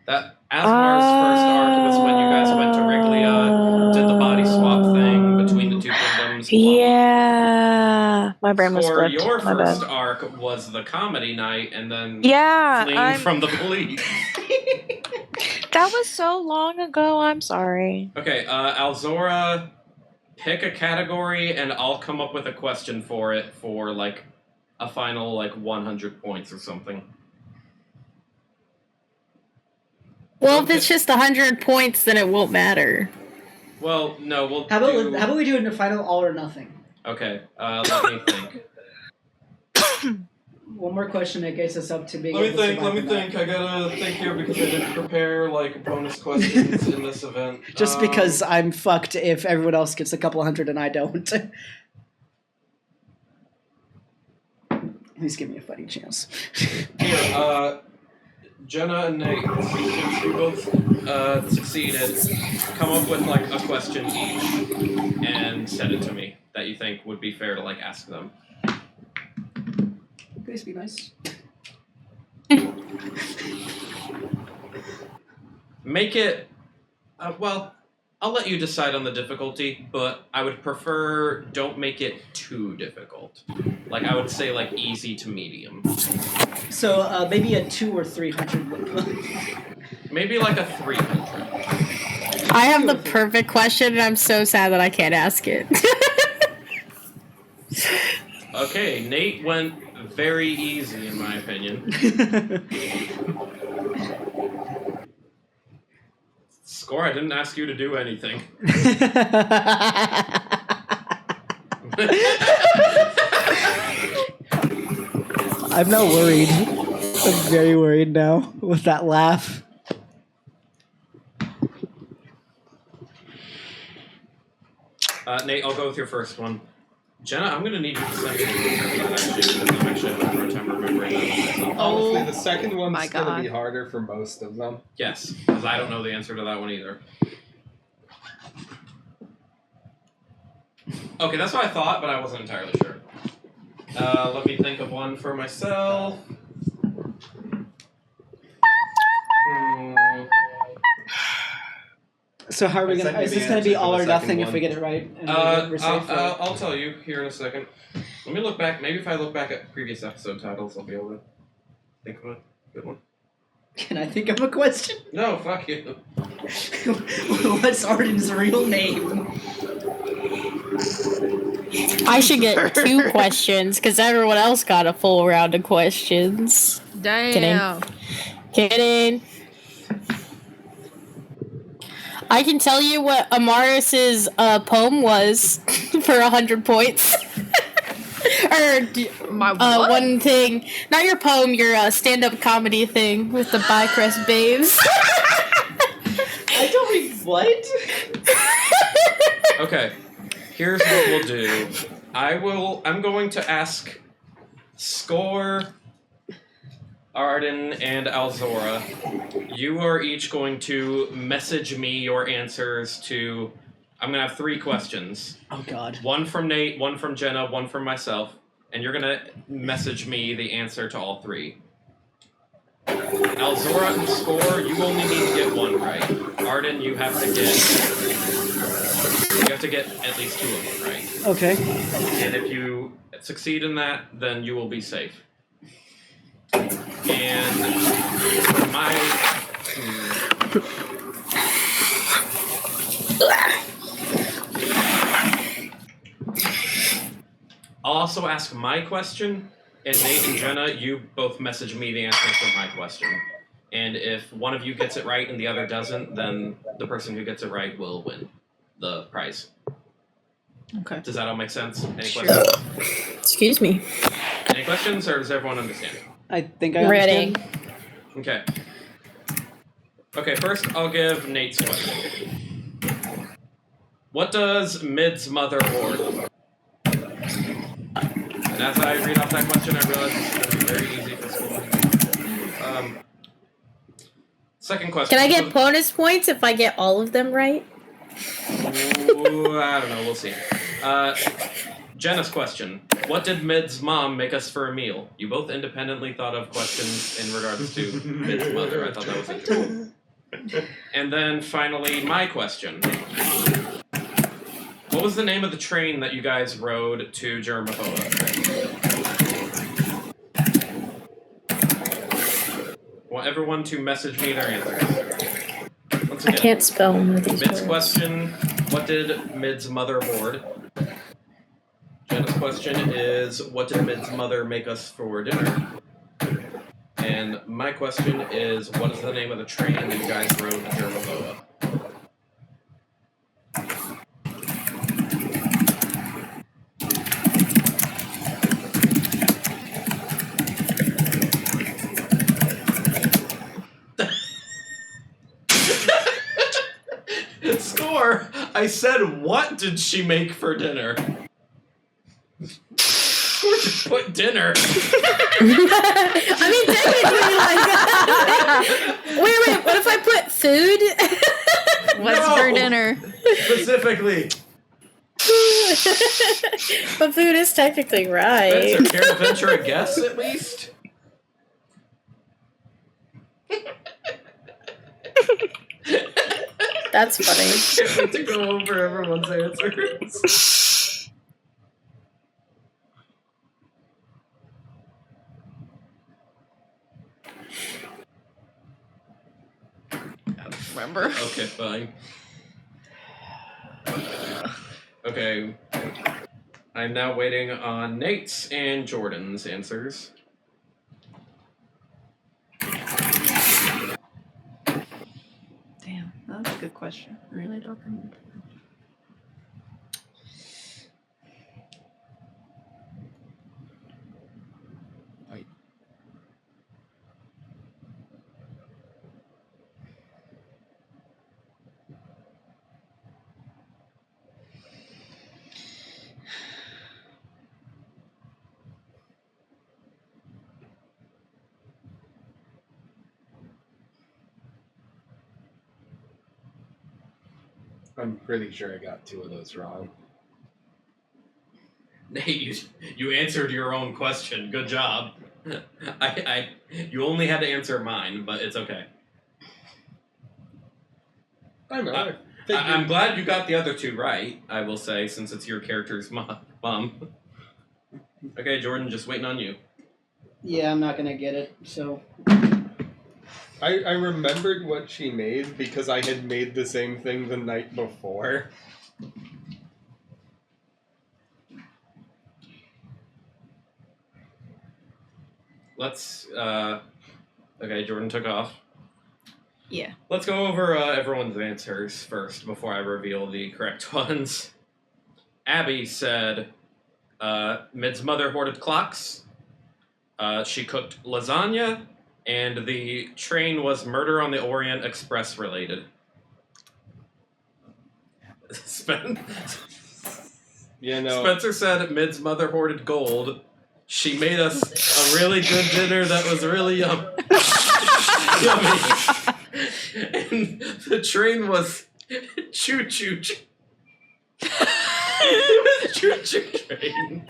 That Asmar's first arc was when you guys went to Riglia, did the body swap thing between the two kingdoms. Yeah. My brain was For flipped. your My first bad. arc was the comedy night, and then Yeah, fleeing from the police. that was so long ago. I'm sorry. Okay, Alzora, pick a category, and I'll come up with a question for it for like a final like 100 points or something. Well, if it's just 100 points, then it won't matter. Well, no, we'll How about we do it in a final all or nothing? Okay, let me think. One more question that gets us up to being. Let me able to think. survive the night. I gotta think here because I didn't prepare like bonus questions in this event. Just because I'm fucked if everyone else gets a couple hundred and I don't. Please give me a fighting chance. Here, Jenna and Nate, since you both succeeded, come up with like a question each and send it to me that you think would be fair to like ask them. Please be nice. Make it. Well, I'll let you decide on the difficulty, but I would prefer don't make it too difficult. Like I would say, like easy to medium. So maybe a 200 or 300. Maybe like a 300. I have the perfect question, and I'm so sad that I can't ask it. Okay, Nate went very easy in my opinion. Score, I didn't ask you to do anything. I'm not worried. I'm very worried now with that laugh. Nate, I'll go with your first one. Jenna, I'm gonna need you to send me the answer to that actually, because I'm actually having a hard time remembering that. Honestly, the second one's my going to God. be harder for most of them. Yes, because I don't know the answer to that one either. Okay, that's what I thought, but I wasn't entirely sure. Let me think of one for myself. So how are we gonna? Is this gonna be all or nothing if we get it right? And we're safe, or- I'll tell you here in a second. Let me look back. Maybe if I look back at previous episode titles, I'll be able to think of a good one. Can I think of a question? No, fuck you. What's Arden's real name? I should get 2 questions, because everyone else got a full round of questions. Damn. Kidding. I can tell you what Amaris's poem was for 100 points. My what? One thing, not your poem, your stand-up comedy thing with the Bycrest babes. I don't what? Okay, here's what we'll do. I'm going to ask Score, Arden, and Alzora. You are each going to message me your answers to... I'm going to have 3 questions. Oh, God. One from Nate, one from Jenna, one from myself. And you're going to message me the answer to all 3. Alzora and Score, you only need to get 1 right. Arden, you have to get at least 2 of them right. Okay. And if you succeed in that, then you will be safe. And my... I'll also ask my question, and Nate and Jenna, you both message me the answer to my question. And if one of you gets it right and the other doesn't, then the person who gets it right will win the prize. Okay. Does that all make sense? Any Sure. questions? Excuse me. Any questions, or does everyone understand? I think I Ready. understand. Okay. Okay, first I'll give Nate's question. What does Mid's mother hoard? And as I read off that question, I realize it's going to be very easy for school. Second question. Can I get bonus points if I get all of them right? Ooh, I don't know. We'll see. Jenna's question. What did Mid's mom make us for a meal? You both independently thought of questions in regards to Mid's mother. I thought that was interesting. And then finally, my question. What was the name of the train that you guys rode to Germahoa? I want everyone to message me their answers. Once I again, can't spell one of these Mid's words. question, what did Mid's mother hoard? Jenna's question is, what did Mid's mother make us for dinner? And my question is, what is the name of the train that you guys rode to Germahoa? Score! I said, what did she make for dinner? Where'd you put dinner? I mean, technically, like, wait, what if I put food? What's No. for dinner? Specifically. But food is technically right. Spencer, care to venture a guess at least? That's funny. Can't wait to go over everyone's answers. Remember? Okay, fine. Okay. I'm now waiting on Nate's and Jordan's answers. Damn, that's a good question. I really don't remember. I'm pretty sure I got 2 of those wrong. Nate, you answered your own question. Good job. You only had to answer mine, but it's okay. I know. I'm glad you got the other 2 right, I will say, since it's your character's mom. Okay, Jordan, just waiting on you. Yeah, I'm not gonna get it. So I remembered what she made because I had made the same thing the night before. Let's, okay, Jordan took off. Yeah. Let's go over everyone's answers first before I reveal the correct ones. Abby said, Mid's mother hoarded clocks. She cooked lasagna. And the train was Murder on the Orient Express related. You know, Spencer said Mid's mother hoarded gold. She made us a really good dinner that was really yummy. And the train was choo-choo. Choo-choo train.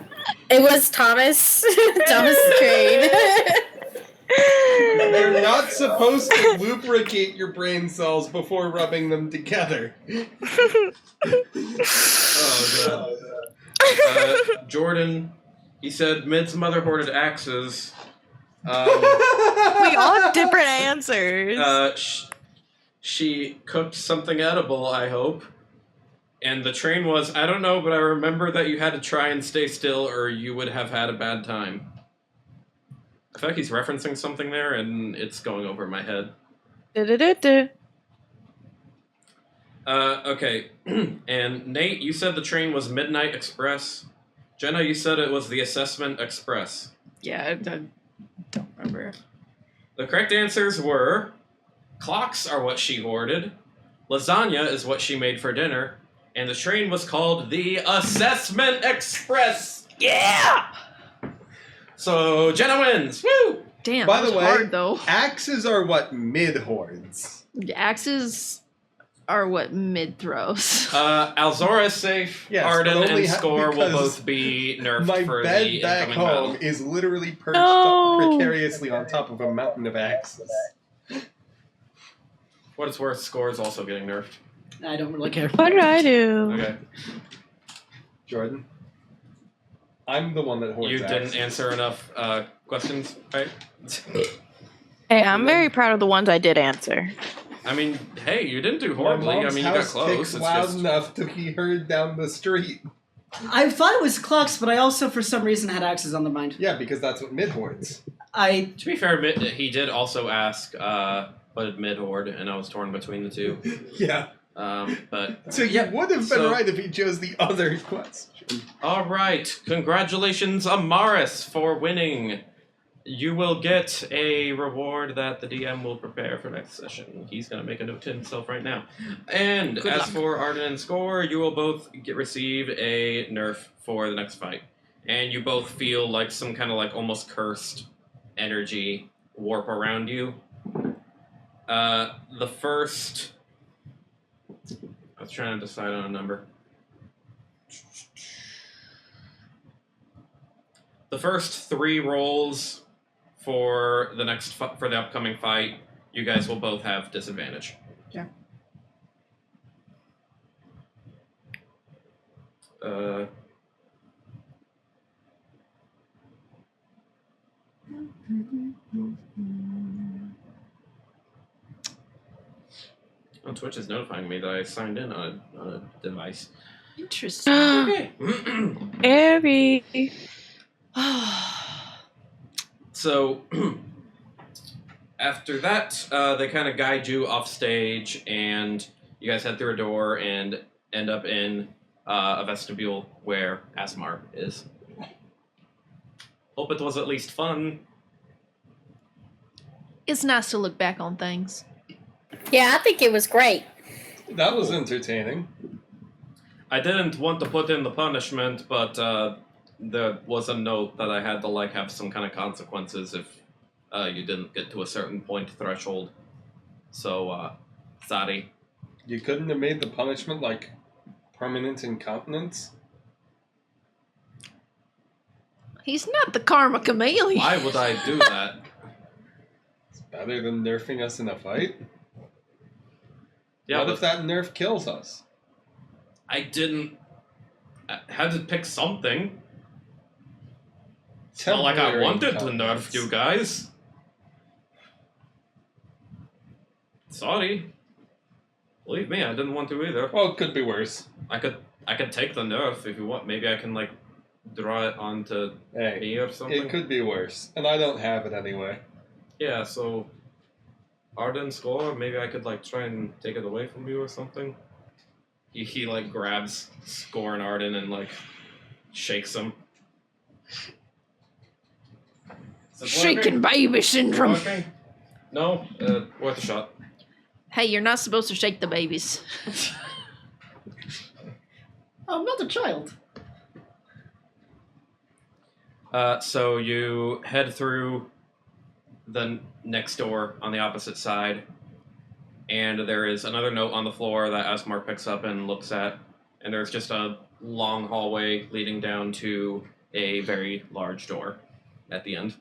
It was Thomas. Thomas Train. you're not supposed to lubricate your brain cells before rubbing them together. Oh, God. Jordan, he said Mid's mother hoarded axes. We all have different answers. She cooked something edible, I hope. And the train was, I don't know, but I remember that you had to try and stay still or you would have had a bad time. I feel like he's referencing something there and it's going over my head. Du-du-du-du. Okay. And Nate, you said the train was Midnight Express. Jenna, you said it was the Assessment Express. Yeah, I don't remember. The correct answers were clocks are what she hoarded, lasagna is what she made for dinner, and the train was called the Assessment Express. Yeah! So Jenna wins. Woo! Damn, By that the was way, hard though. axes are what mid hordes. Axes are what mid throws. Alzora is safe. Yes, Arden but only and Score will because both be nerfed My for bed the back incoming home battle. is literally perched No. precariously on top of a mountain of axes. What it's worth, Score is also getting nerfed. I don't really care. What did I do? Okay. Jordan, I'm the one that hoards You axes. didn't answer enough questions, right? Hey, I'm very proud of the ones I did answer. I mean, hey, you didn't do My horribly. I mom's mean, you got house close. ticks It's loud just enough to be heard down the street. I thought it was clocks, but I also, for some reason, had axes on the mind. Yeah, because that's what mid hordes. I to be fair, he did also ask what did mid horde, and I was torn between the two. Yeah. But So you would have been so- right if he chose the other question. all right, congratulations, Amaris, for winning. You will get a reward that the DM will prepare for next session. He's going to make a note to himself right now. And Good as luck. for Arden and Score, you will both receive a nerf for the next fight. And you both feel like some kind of like almost cursed energy warp around you. The first... I was trying to decide on a number. The first 3 rolls for the upcoming fight, you guys will both have disadvantage. Yeah. Oh, Twitch is notifying me that I signed in on a device. Interesting. Okay. Harry. So after that, they kind of guide you off stage, and you guys head through a door and end up in a vestibule where Asmar is. Hope it was at least fun. It's nice to look back on things. Yeah, I think it was great. That was entertaining. I didn't want to put in the punishment, but there was a note that I had to like have some kind of consequences if you didn't get to a certain point threshold. So, sorry. You couldn't have made the punishment like permanent incontinence? He's not the karma chameleon. Why would I do that? It's better than nerfing us in a fight. Yeah, What but if that nerf kills us? I didn't. I had to pick something. It's not like I Temporary wanted to incontinence. nerf you guys. Sorry. Believe me, I didn't want to either. Well, it could be worse. I could take the nerf if you want. Maybe I can like draw it onto Hey, me or something. it could be worse. And I don't have it anyway. Yeah, so Arden Score, maybe I could like try and take it away from you or something. He like grabs Score and Arden and like shakes them. Is this Shaken working? baby syndrome. Okay. No, worth a shot. Hey, you're not supposed to shake the babies. I'm not a child. So you head through the next door on the opposite side, and there is another note on the floor that Asmar picks up and looks at, and there's just a long hallway leading down to a very large door at the end.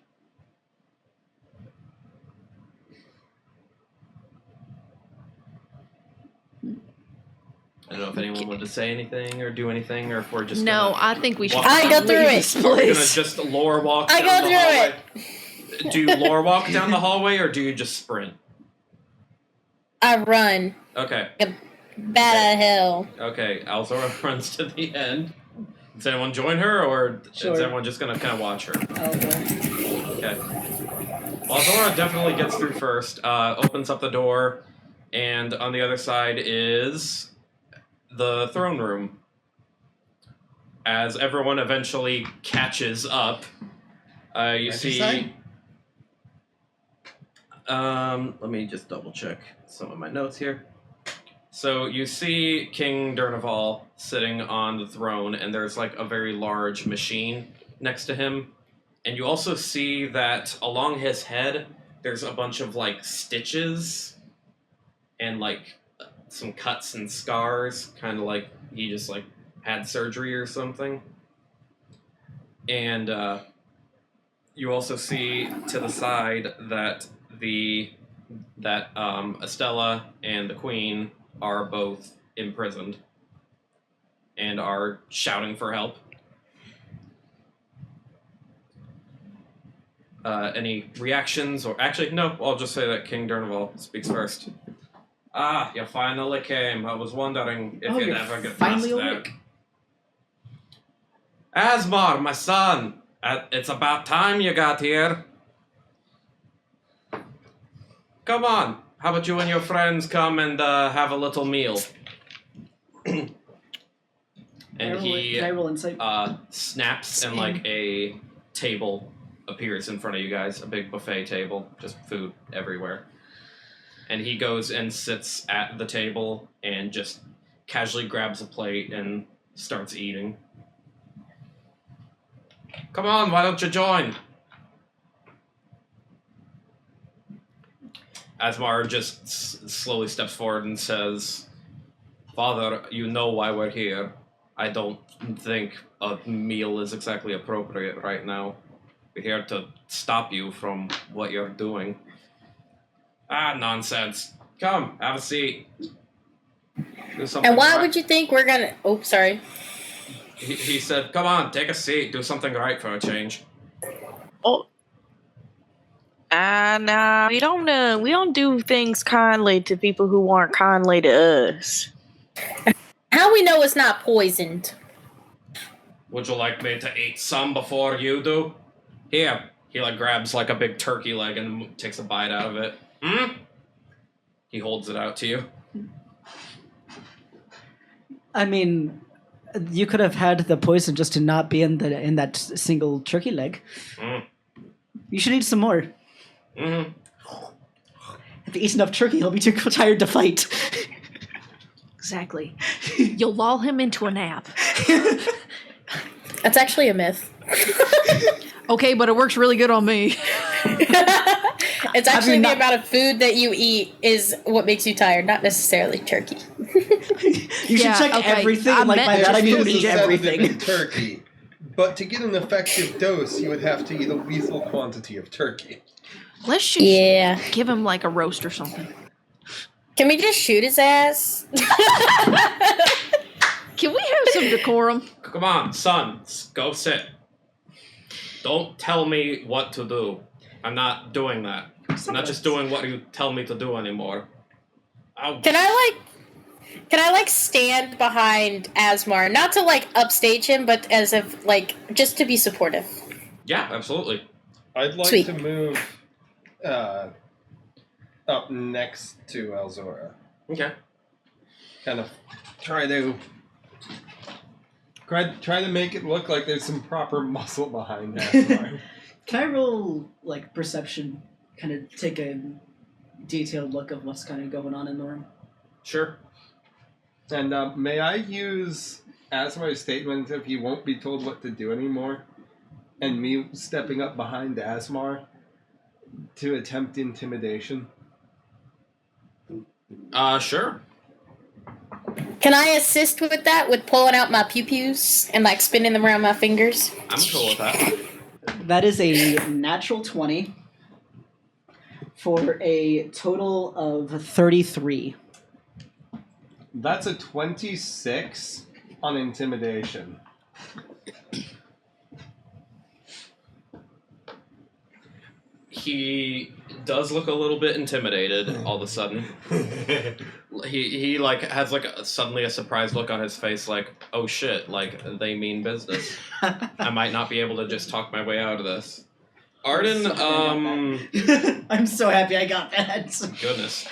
I don't know if anyone wanted to say anything or do anything, or if we're just No, gonna, I think we should. Walk- I go through leave it. this we're gonna place. just lore walk I down go the through hallway. Do you lore walk down the hallway or do you just sprint? I run. Okay. Bat out of hell. Okay, Alzora runs to the end. Does anyone join her, or Sure. is everyone just gonna kind of watch her? I'll go. Okay. Well, Alzora definitely gets through first, opens up the door, and on the other side is the throne room. As everyone eventually catches up, you see. Let me just double check some of my notes here. So you see King Durnaval sitting on the throne, and there's like a very large machine next to him. And you also see that along his head, there's a bunch of like stitches and like some cuts and scars, kind of like he just like had surgery or something. And you also see to the side that Estella and the Queen are both imprisoned and are shouting for help. Any reactions? Or actually, no, I'll just say that King Durnaval speaks first. Ah, you finally came. I was wondering if you'd ever get past that. Awake. Asmar, my son, it's about time you got here. Come on, how about you and your friends come and have a little meal? And Can I roll insight? snaps and like a table appears in front of you guys, a big buffet table, just food everywhere. And he goes and sits at the table and just casually grabs a plate and starts eating. Come on, why don't you join? Asmar just slowly steps forward and says, Father, you know why we're here. I don't think a meal is exactly appropriate right now. We're here to stop you from what you're doing. Ah, nonsense. Come, have a seat. Do something And why right. would you think we're gonna... Oh, sorry. He said, come on, take a seat. Do something right for a change. Oh. Nah, we don't do things kindly to people who aren't kindly to us. How we know it's not poisoned? Would you like me to eat some before you do? Here. He like grabs like a big turkey leg and takes a bite out of it. He holds it out to you. I mean, you could have had the poison just to not be in that single turkey leg. You should eat some more. Mm-hmm. If he eats enough turkey, he'll be too tired to fight. Exactly. You'll lull him into a nap. That's actually a myth. Okay, but it works really good on me. It's actually mean, the not- amount of food that you eat is what makes you tired, not necessarily turkey. You should check okay. everything, I and like by meant that I just mean food in eat general. everything. Turkey. But to get an effective dose, you would have to eat a lethal quantity of turkey. Let's just Yeah. give him like a roast or something. Can we just shoot his ass? Can we have some decorum? Come on, son. Go sit. Don't tell me what to do. I'm not doing that. I'm not just doing what you tell me to do anymore. Can I stand behind Asmar? Not to like upstage him, but as if like just to be supportive. Yeah, absolutely. I'd like Sweet. to move up next to Elzora. Okay. Kind of try to make it look like there's some proper muscle behind that. Can I roll like perception? Kind of take a detailed look of what's kind of going on in the room. Sure. And may I use as my statement if you won't be told what to do anymore, and me stepping up behind Asmar to attempt intimidation? Sure. Can I assist with that? With pulling out my pew-pews and like spinning them around my fingers? I'm cool with that. That is a natural 20 for a total of 33. That's a 26 on intimidation. He does look a little bit intimidated all of a sudden. He like has like suddenly a surprised look on his face, like, oh shit, like they mean business. I might not be able to just talk my way out of this. Arden, I'm so happy I got that. goodness,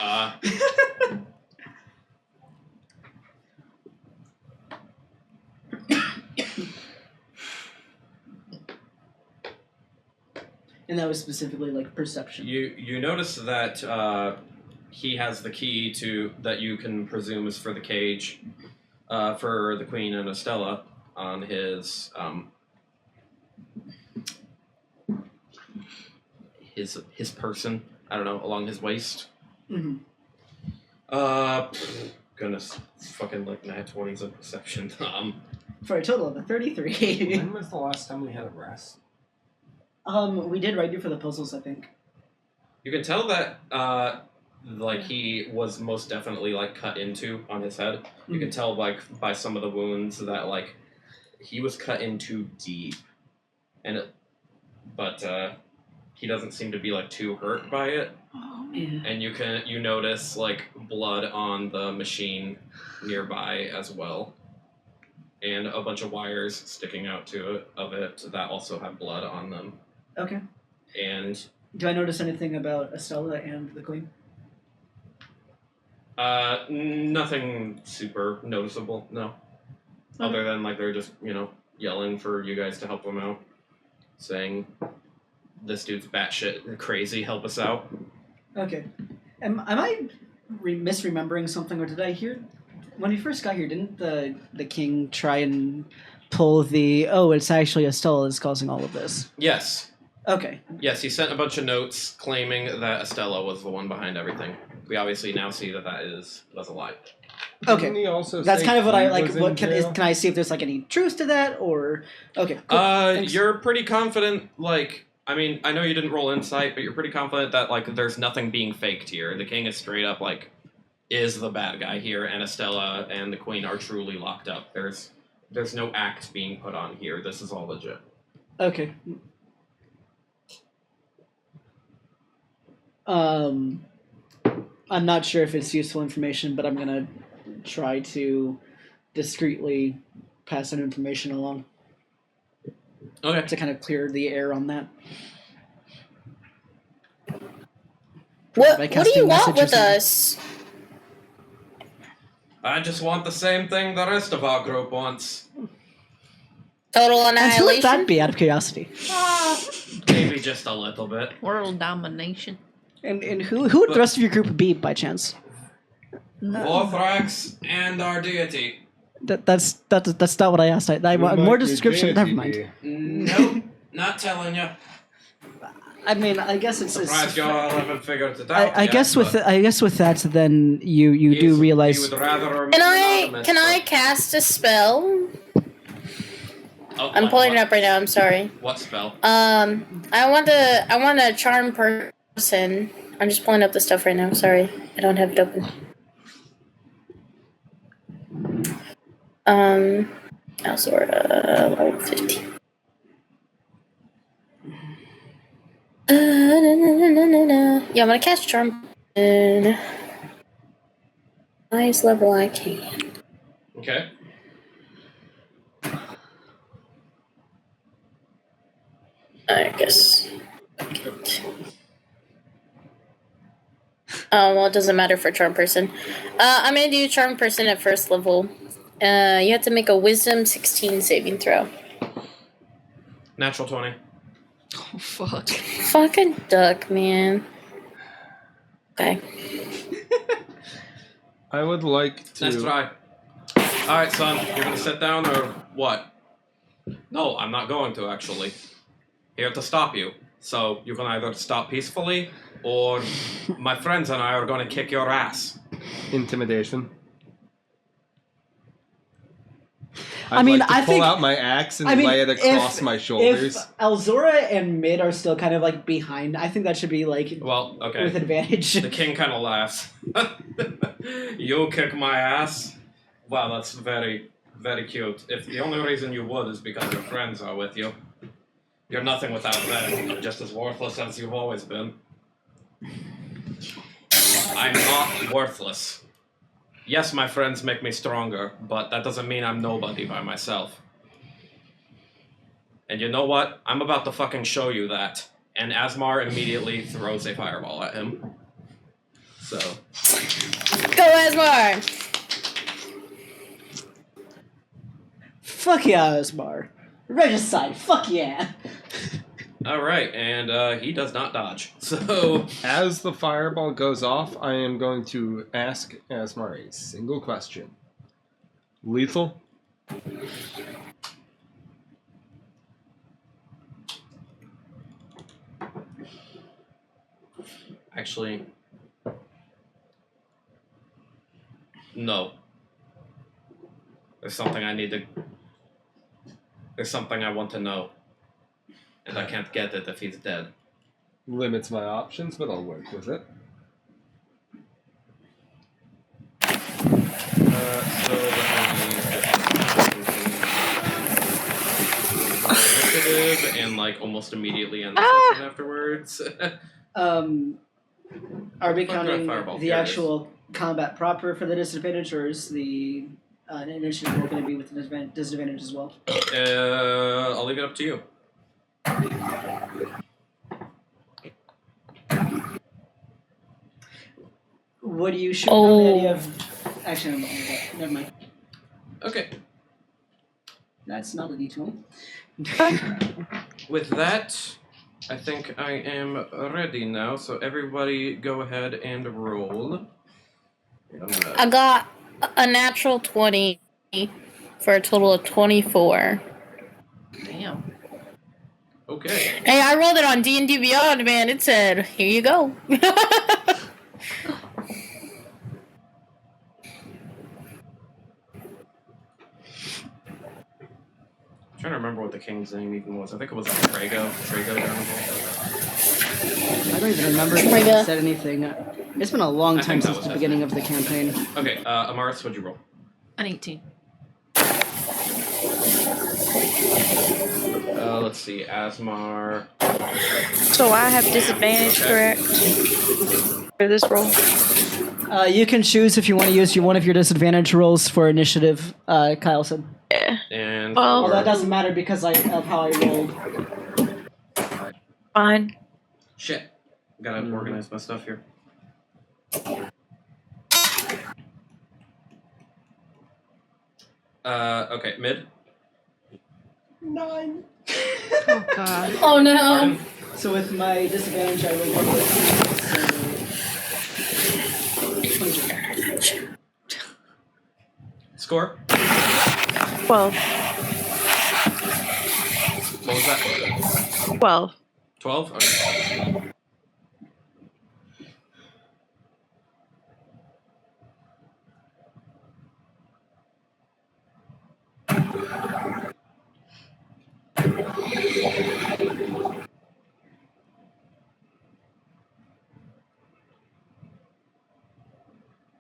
And that was specifically like perception. You notice that he has the key to that you can presume is for the cage for the Queen and Estella on his person. I don't know, along his waist. Mm-hmm. Goodness, it's fucking like nat 20s of perception. For a total of a 33. When was the last time we had a rest? We did right before the puzzles, I think. You can tell that like he was most definitely like cut into on his head. You can tell like by some of the wounds that like he was cut into deep, and but he doesn't seem to be like too hurt by it. Yeah. And you notice like blood on the machine nearby as well, and a bunch of wires sticking out of it that also have blood on them. Okay. And do I notice anything about Estella and the Queen? nothing super noticeable. No, other than like they're just yelling for you guys to help them out, saying, "This dude's batshit crazy. Help us out." Okay. Am I misremembering something, or did I hear when we first got here? Didn't the king try and pull the it's actually Estella that's causing all of this? Yes. Okay. Yes, he sent a bunch of notes claiming that Estella was the one behind everything. We obviously now see that was a lie. Okay. Didn't he also That's say kind of what he I like. was in What jail? can I see if there's like any truth to that, or okay? Cool. Thanks. You're pretty confident. Like, I mean, I know you didn't roll insight, but you're pretty confident that like there's nothing being faked here. The king is straight up like is the bad guy here, and Estella and the queen are truly locked up. There's no act being put on here. This is all legit. Okay. I'm not sure if it's useful information, but I'm gonna try to discreetly pass that information along Okay. to kind of clear the air on that. What By do casting you want message or with something. us? I just want the same thing the rest of our group wants. Total And who would that annihilation? be, out of curiosity? Maybe just a little bit. World domination. And who would the rest of your group be, by chance? Vorthrax and our deity. That's not what I asked. I Who want might more your description. deity Never mind. be? Nope, not telling you. I mean, I guess it's. Surprised you all haven't figured it out. I yet, guess with but I guess with that, then you do you realize. would rather remain Can anonymous, I but- cast a spell? Oh, I'm what- pulling it what- up right now. I'm sorry. What spell? I want to charm person. I'm just pulling up the stuff right now. Sorry, I don't have it open. Alzora, level 15. Yeah, I'm gonna cast charm. And highest level I can. Okay. I guess. Oh, well, it doesn't matter for charm person. I'm gonna do charm person at first level. You have to make a wisdom 16 saving throw. Natural 20. Oh, fuck. Fucking duck, man. Okay. I would like to. Nice try. Alright, son, you're gonna sit down or what? No, I'm not going to, actually. Here to stop you. So, you can either stop peacefully, or my friends and I are gonna kick your ass. Intimidation. I mean, like to I pull think- out my axe and I mean, lay it across if- my shoulders. If Alzora and Mid are still kind of like behind, I think that should be like Well, okay. with advantage. The king kind of laughs. You kick my ass? Wow, that's very, very cute. If the only reason you would is because your friends are with you. You're nothing without them. You're just as worthless as you've always been. I'm not worthless. Yes, my friends make me stronger, but that doesn't mean I'm nobody by myself. And you know what? I'm about to fucking show you that. And Asmar immediately throws a fireball at him. So, Go, Asmar! Fuck yeah, Osmar. Regicide. Fuck yeah. All right, and he does not dodge. So As the fireball goes off, I am going to ask Asmar a single question. Lethal? actually, no. There's something I need to. There's something I want to know, and I can't get it if he's dead. Limits my options, but I'll work with it. So initiative and like almost immediately end the session afterwards. Are we Fuck counting that fireball. the Here it is. actual combat proper for the disadvantage, or is the initiative roll going to be with the disadvantage as well? I'll leave it up to you. Would you shoot on the idea of... Actually, never mind. Okay. That's not a D20. With that, I think I am ready now. So everybody, go ahead and roll. I got a natural 20 for a total of 24. Damn. Okay. Hey, I rolled it on D&D Beyond, man. It said, here you go. I'm trying to remember what the king's name even was. I think it was like Trago. I don't even remember if I said anything. It's been a long I time think that since was the it. beginning of the campaign. Okay, Amaris, what'd you roll? An 18. Let's see, Asmar. So I have disadvantage, correct? For this roll. You can choose if you want to use one of your disadvantage rolls for initiative, Kyle said. Yeah. And Well- Well, that doesn't matter because of how I rolled. Fine. shit. Gotta organize my stuff here. Okay, mid. 9. Oh god. Oh, no. Pardon? So with my disadvantage, I rolled 22. Score? 12. What was that? 12. 12? Okay.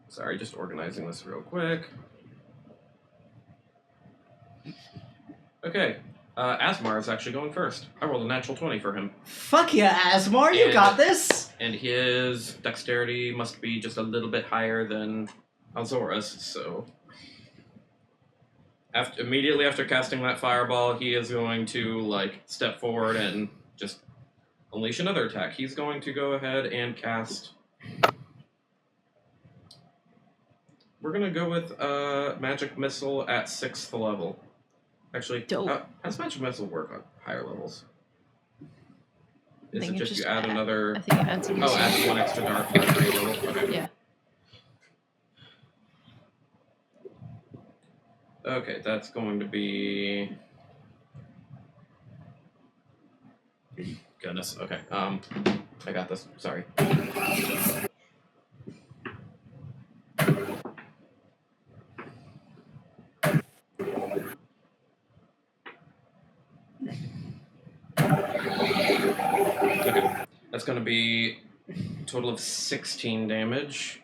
Sorry, just organizing this real quick. Okay, Asmar is actually going first. I rolled a natural 20 for him. Fuck yeah, Asmar, you And- got this! And his dexterity must be just a little bit higher than Alzora's, so... Immediately after casting that fireball, he is going to, like, step forward and just unleash another attack. He's going to go ahead and cast... We're going to go with Magic Missile at 6th level. Actually, Dope. how does Magic Missile work on higher levels? Is think it it just just you add another... I think it adds Oh, add 1 extra dart for every level? Okay. Yeah. Okay, that's going to be... Goodness, okay. I got this. Sorry. Okay, that's going to be a total of 16 damage.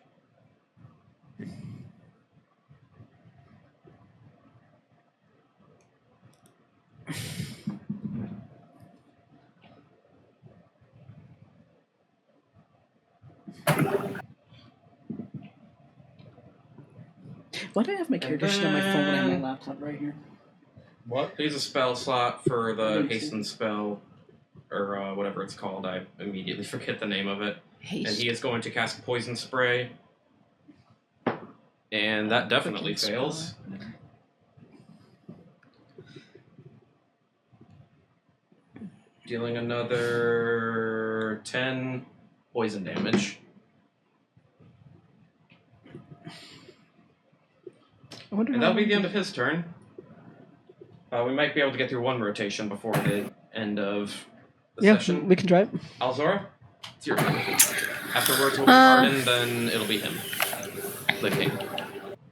Why do I have my character sheet on my phone when I have my laptop right here? What? Use a spell slot for the hasten spell, or whatever it's called. I immediately forget the name of it. And he is going to cast Poison Spray. And that definitely Freaking fails. spell, whatever. dealing another 10 poison damage. And that'll be the end of his turn. We might be able to get through one rotation before the end of the session. We can try it. Alzora, it's your turn. Afterwards, we'll be Arden, then it'll be him. The king.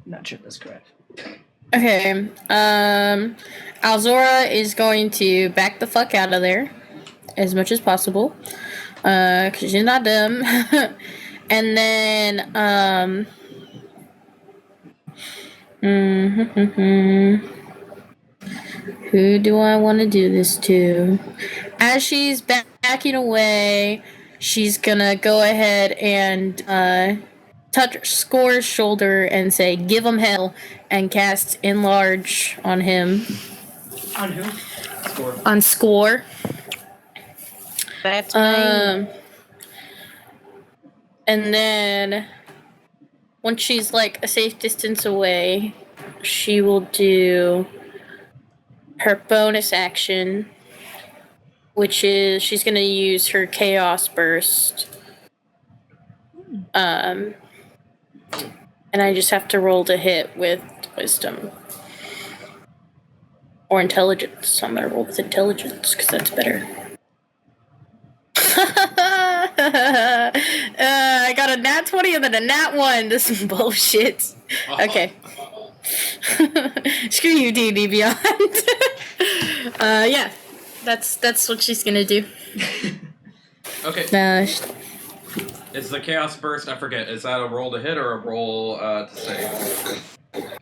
Not sure that's correct. Okay. Alzora is going to back the fuck out of there as much as possible. Because she's not dumb. And then, who do I want to do this to? As she's backing away, she's gonna go ahead and touch Score's shoulder and say, "Give him hell," and cast Enlarge on him. On who? Score. On Score. That's mine. And then once she's like a safe distance away, she will do her bonus action, which is she's gonna use her Chaos Burst. And I just have to roll to hit with Wisdom. Or Intelligence. I'm gonna roll with Intelligence, because that's better. I got a nat 20 and then a nat 1. This is bullshit. Okay. Screw you, D&D Beyond. Yeah. That's what she's gonna do. Okay. Is the Chaos Burst, I forget, is that a roll to hit or a roll to save?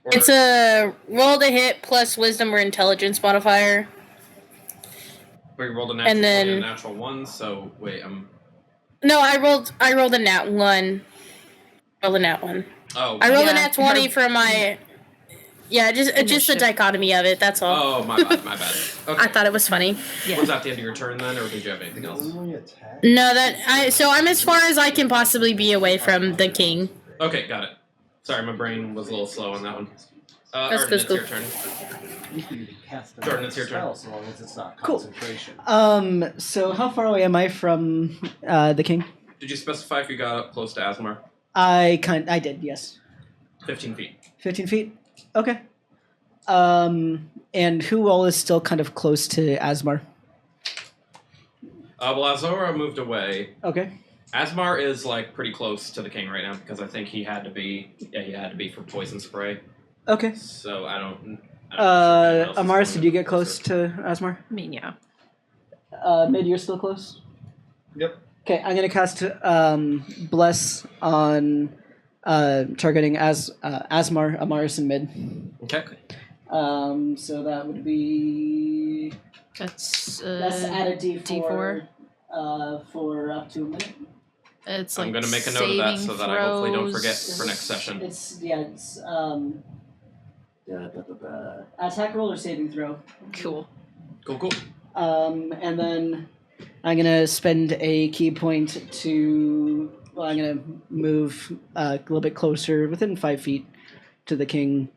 It's a roll to hit plus Wisdom or Intelligence modifier. We rolled a natural And then- 20 and a natural 1, so wait, No, I rolled a nat 1. Rolled a nat 1. Oh. I rolled a Yeah, nat 20 her- for my... Yeah, just the Initiative. dichotomy of it, that's all. Oh, my bad. Okay. I thought it was funny. Yeah. Was that the end of your turn then, or did you have anything else? Only attack? No, so I'm as far as I can possibly be away from the king. Okay, got it. Sorry, my brain was a little slow on that one. That's Arden, it's cool. your turn. You can cast a Jordan, it's your turn. spell so long as it's not Cool. concentration. So how far away am I from the king? Did you specify if you got up close to Asmar? I did, yes. 15 feet. 15 feet? Okay. And who all is still kind of close to Asmar? Well, Azora moved away. Okay. Asmar is like pretty close to the king right now because I think he had to be for poison spray. Okay. So I don't know if anyone else is Amaris, going did you get close to Asmar? I mean, yeah. Mid, you're still close? Yep. Okay, I'm gonna cast Bless on targeting Asmar, Amaris, and Mid. Okay. So that would be That's add a D4, D4. For up to a minute. It's I'm like going to make a note of that so saving that I hopefully don't throws. forget for next session. It's attack roll or saving throw. Cool. Cool. And then I'm gonna spend a key point to. Well, I'm gonna move a little bit closer, within 5 feet, to the king.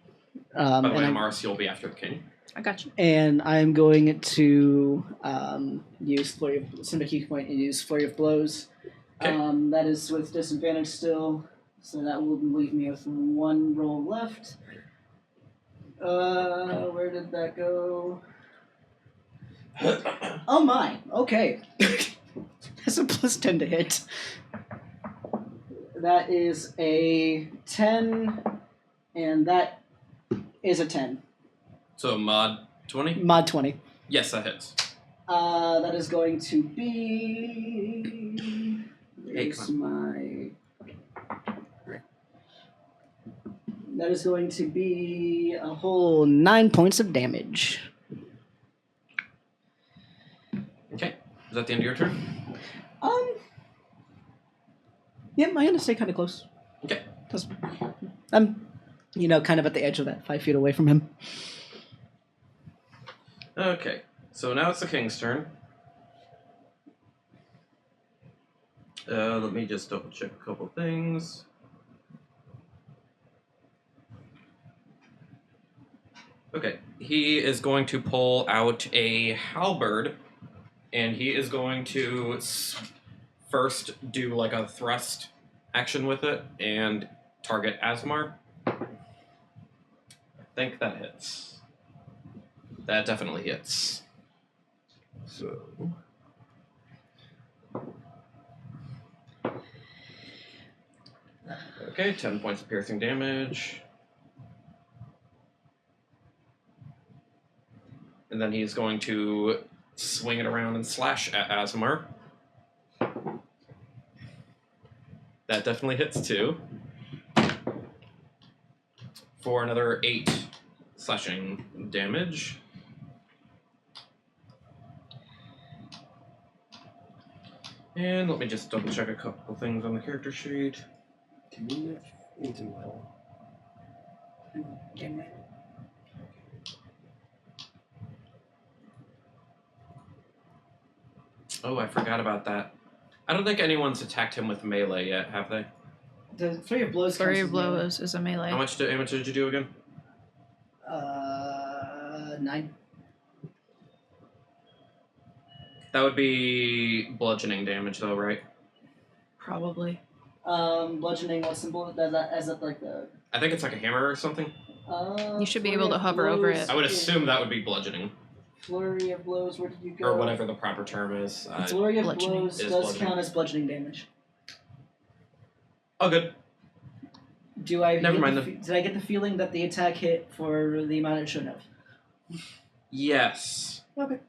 By the way, and Amaris, you'll be after the king. I got you. And I'm going to use spend a key point and use Flurry of Blows. Okay. That is with disadvantage still, so that will leave me with one roll left. Where did that go? Oh my! Okay, that's a plus 10 to hit. That is a 10, and that is a 10. So mod 20? Mod 20. Yes, that hits. That is going to be. Where's my. That is going to be a whole 9 points of damage. Okay. Is that the end of your turn? Yeah, I'm gonna stay kind of close. Okay. I'm, kind of at the edge of that 5 feet away from him. Okay. So now it's the king's turn. Let me just double check a couple things. Okay. He is going to pull out a halberd and he is going to first do like a thrust action with it and target Asmar. I think that hits. That definitely hits. So. Okay, 10 points of piercing damage. And then he's going to swing it around and slash at Asmar. That definitely hits too. For another 8 slashing damage. And let me just double check a couple things on the character sheet. Oh, I forgot about that. I don't think anyone's attacked him with melee yet, have they? The flurry of blows. Flurry counts of as melee. blows is a melee. How much did you do again? 9. That would be bludgeoning damage, though, right? Probably. Bludgeoning. What symbol? As of like the. I think it's like a hammer or something. You should be able to Flurry of hover over blows it. I would assume that would be bludgeoning, Flurry of blows. Where did you go? or whatever the proper term is. Flurry of Bludgeoning. blows Is does bludgeoning. count as bludgeoning damage. Oh, good. Do I? Never get mind the then. Did I get the feeling that the attack hit for the amount it should have? Yes. Okay.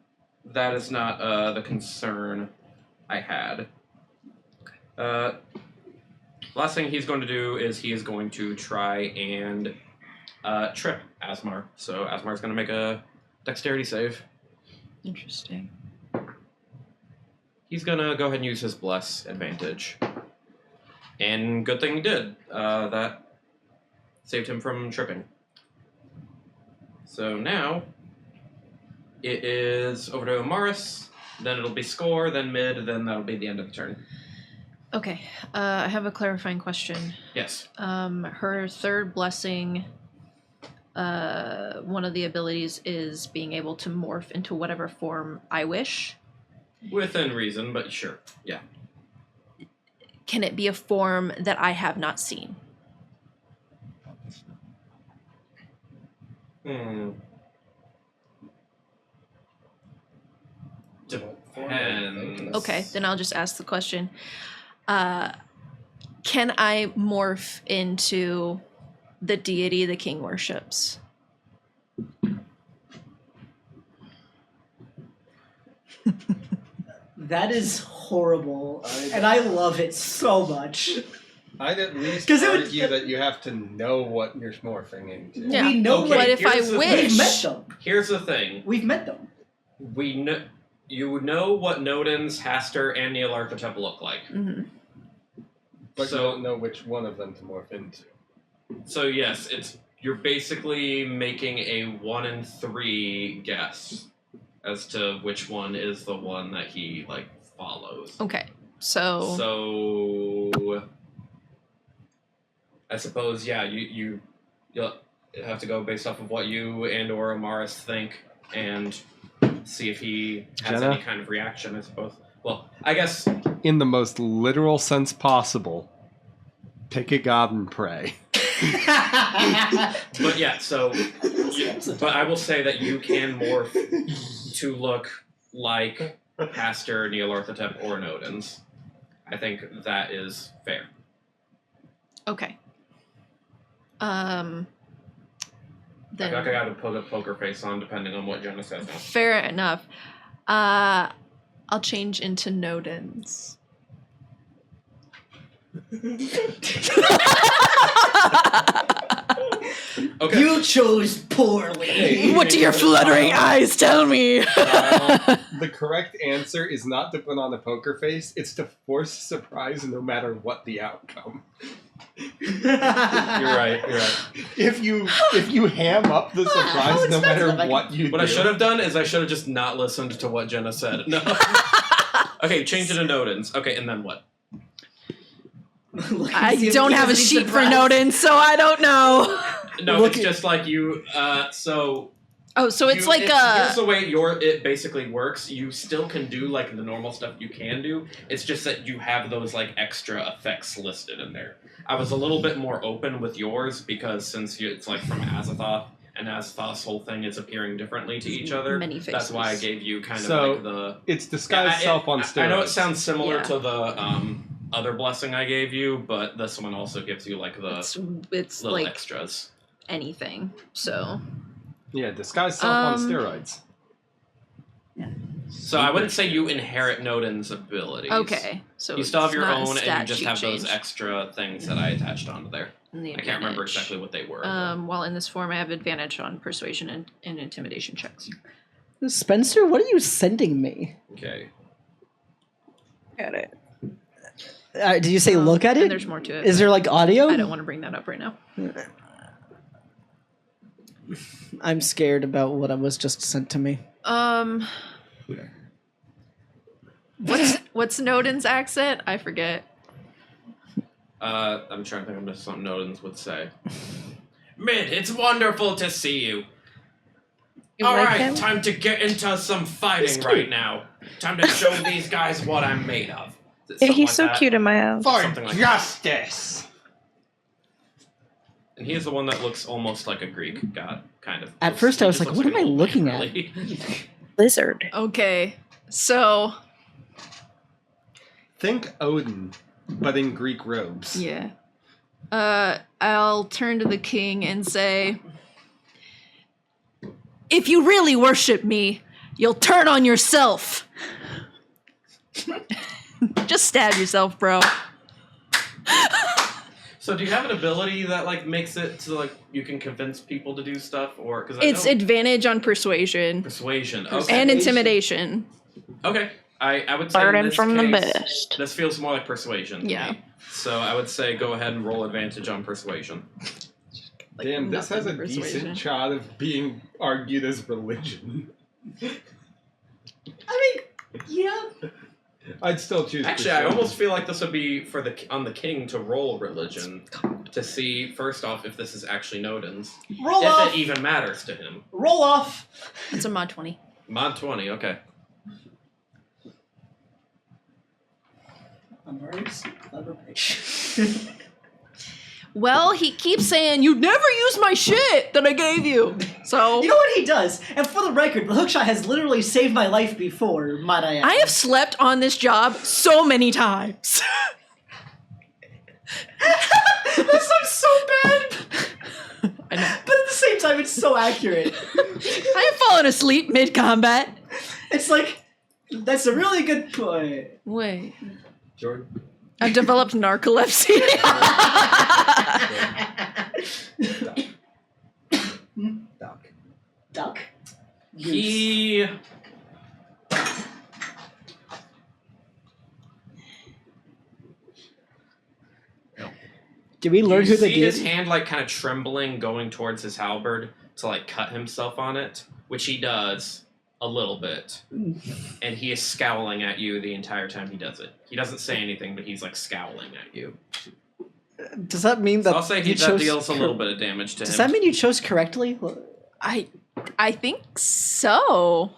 That is not the concern I had. Last thing he's going to do is he is going to try and trip Asmar. So Asmar's going to make a dexterity save. Interesting. He's going to go ahead and use his bless advantage. And good thing he did. That saved him from tripping. So now it is over to Amaris, then it'll be score, then mid, then that'll be the end of the turn. Okay. I have a clarifying question. Yes. Her third blessing, one of the abilities is being able to morph into whatever form I wish. Within reason, but sure. Yeah. Can it be a form that I have not seen? Depends. Okay, then I'll just ask the question. Can I morph into the deity the king worships? That is horrible, and I love it so much. I'd at least 'Cause it would- argue that you have to know what you're morphing into. Yeah. We know Okay, But if I here's the thing. We've wish, met them. Here's the thing. We've met them. We know you know what Nodens, Haster, and Nealarthotep look like. Mhm. But So- you don't know which one of them to morph into. So yes, you're basically making a 1 in 3 guess as to which one is the one that he follows. Okay, so So I suppose you'll have to go based off of what you and or Amaris think and see if he has Jenna? any kind of reaction, I suppose. Well, I guess In the most literal sense possible, pick a god and pray. but yeah, so but I will say that you can morph to look like Pastor, Nealarthotep, or Nodens. I think that is fair. okay. Then I got to put a poker face on depending on what Jenna says now. fair enough. I'll change into Nodens. Okay. You chose poorly. What do your fluttering eyes tell me? The correct answer is not to put on a poker face, it's to force surprise no matter what the outcome. You're right. If you ham up the surprise no matter what you What do. I should have done is I should have just not listened to what Jenna said. No. Okay, change it to Nodens. Okay, and then what? I don't have a sheet for Nodens, so I don't know. No, Look it's at- just like you. So Oh, so it's like here's the way it basically works. You still can do like the normal stuff you can do. It's just that you have those like extra effects listed in there. I was a little bit more open with yours because since it's like from Azathoth, and Azathoth's whole thing is appearing differently to each other. Many faces. That's why I gave you kind of So, like the. It's disguised self on steroids. I know it sounds similar Yeah. to the other blessing I gave you, but this one also gives you like the it's little like extras. anything. So Yeah, disguised self on steroids. So I wouldn't say you inherit Nodin's abilities. okay, so You still have it's your not a own, and stat you just sheet have those change. extra things that I attached onto there. And the I can't remember advantage. exactly what they were. While in this form, I have advantage on persuasion and intimidation checks. Spencer, what are you sending me? Okay. Got it. Did you say look at And it? there's more to it. Is there like audio? I don't want to bring that up right now. I'm scared about what was just sent to me. What's Nodin's accent? I forget. I'm trying to think of something Nodin's would say. Mid, it's wonderful to see you. You All like right, him? time to get into some fighting right now. Time to show these guys what I'm made of. Yeah, he's so cute in my house. For Something like justice! And he is the one that looks almost like a Greek god, kind of. At first I was like, what am I looking at? Lizard. Okay, so Think Odin, but in Greek robes. yeah, I'll turn to the king and say, "If you really worship me, you'll turn on yourself." Just stab yourself, bro. So do you have an ability that like makes it so like you can convince people to do stuff, or because It's advantage on persuasion persuasion? Okay. and intimidation. Okay. I would say in Learning this from the case, best. This feels more like persuasion. To Yeah. me. So I would say go ahead and roll advantage on persuasion. Like, Damn, this has a nothing persuasion. decent shot of being argued as religion. I mean, yeah. I'd still choose Actually, I persuasion. almost feel like this would be on the king to roll religion to see first off if this is actually Nodin's, Roll if off. it even matters to him. Roll off. That's a mod 20. Mod 20, okay. I'm very clever bitch. Well, he keeps saying, "You never use my shit that I gave you." So You know what he does? And for the record, the hookshot has literally saved my life before, might I add. I have slept on this job so many times. That sounds so bad. I know. But at the same time, it's so accurate. I have fallen asleep mid-combat. It's like, that's a really good point. Wait. Jordan? I've developed narcolepsy. Doc. Duck? He... Did we learn you who they see his did? hand like kind of trembling going towards his halberd to like cut himself on it, which he does a little bit. And he is scowling at you the entire time he does it. He doesn't say anything, but he's like scowling at you. Does that mean So that I'll say you that chose deals a little bit of damage to Does him. that mean you chose correctly? I think so.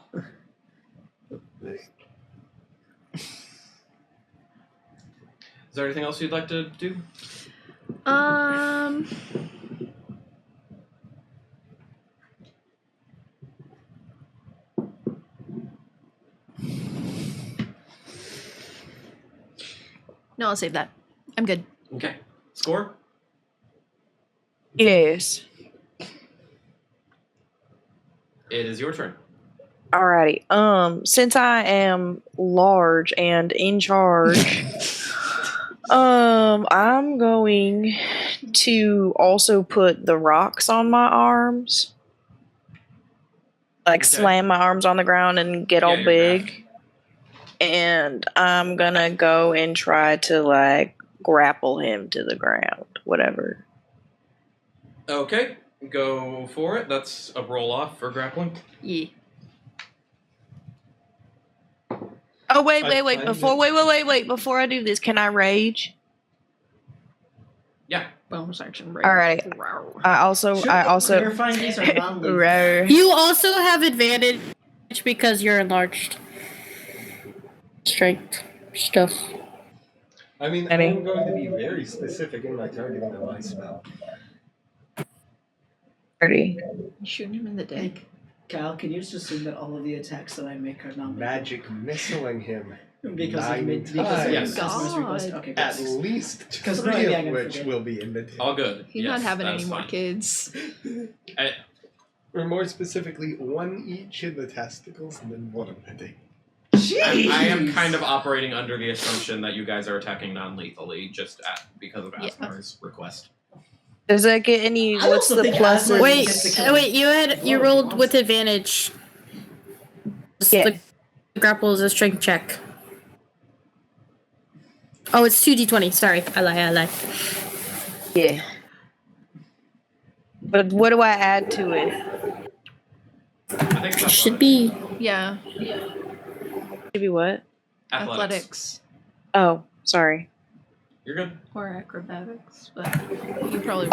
Is there anything else you'd like to do? No, I'll save that. I'm good. Okay. Score? Yes. It is your turn. Alrighty. Since I am large and in charge, I'm going to also put the rocks on my arms. Like Okay. slam my arms on the ground and get all you're big. And I'm gonna go and try to like grapple him to the ground. Whatever. Okay. Go for it. That's a roll off for grappling. Yeah. Oh wait. I Before I do this, can I rage? Yeah. Bonus action. All right. I also Clarifying these are non-lethal. Row. You also have advantage because you're enlarged. Strength stuff. I mean, Any? I'm going to be very specific in my targeting of my spell. 30. You shooting him in the dick. Kyle, can you just assume that all of the attacks that I make are non-lethal? Magic missiling him Because of 9 because times. of Yes. Cosmos God. request. Okay, At good. least Because 3 maybe I of can which forget. will be imitated. All good. He's Yes, not having that any is more fine. kids. Or more specifically, 1 each in the testicles and then 1 in the dick. I am kind of operating under the assumption that you guys are attacking non-lethally because of Yeah. Asmar's request. Does that get any? I What's also the think plus? Asmar Wait, gets to kill wait. You rolled with advantage. Yeah. The grapple is a strength check. Oh, it's 2d20. Sorry, I lie. Yeah. But what do I add to it? I think it's Should be. Yeah. Maybe what? athletics. Oh, sorry. You're good. Or acrobatics, but you probably.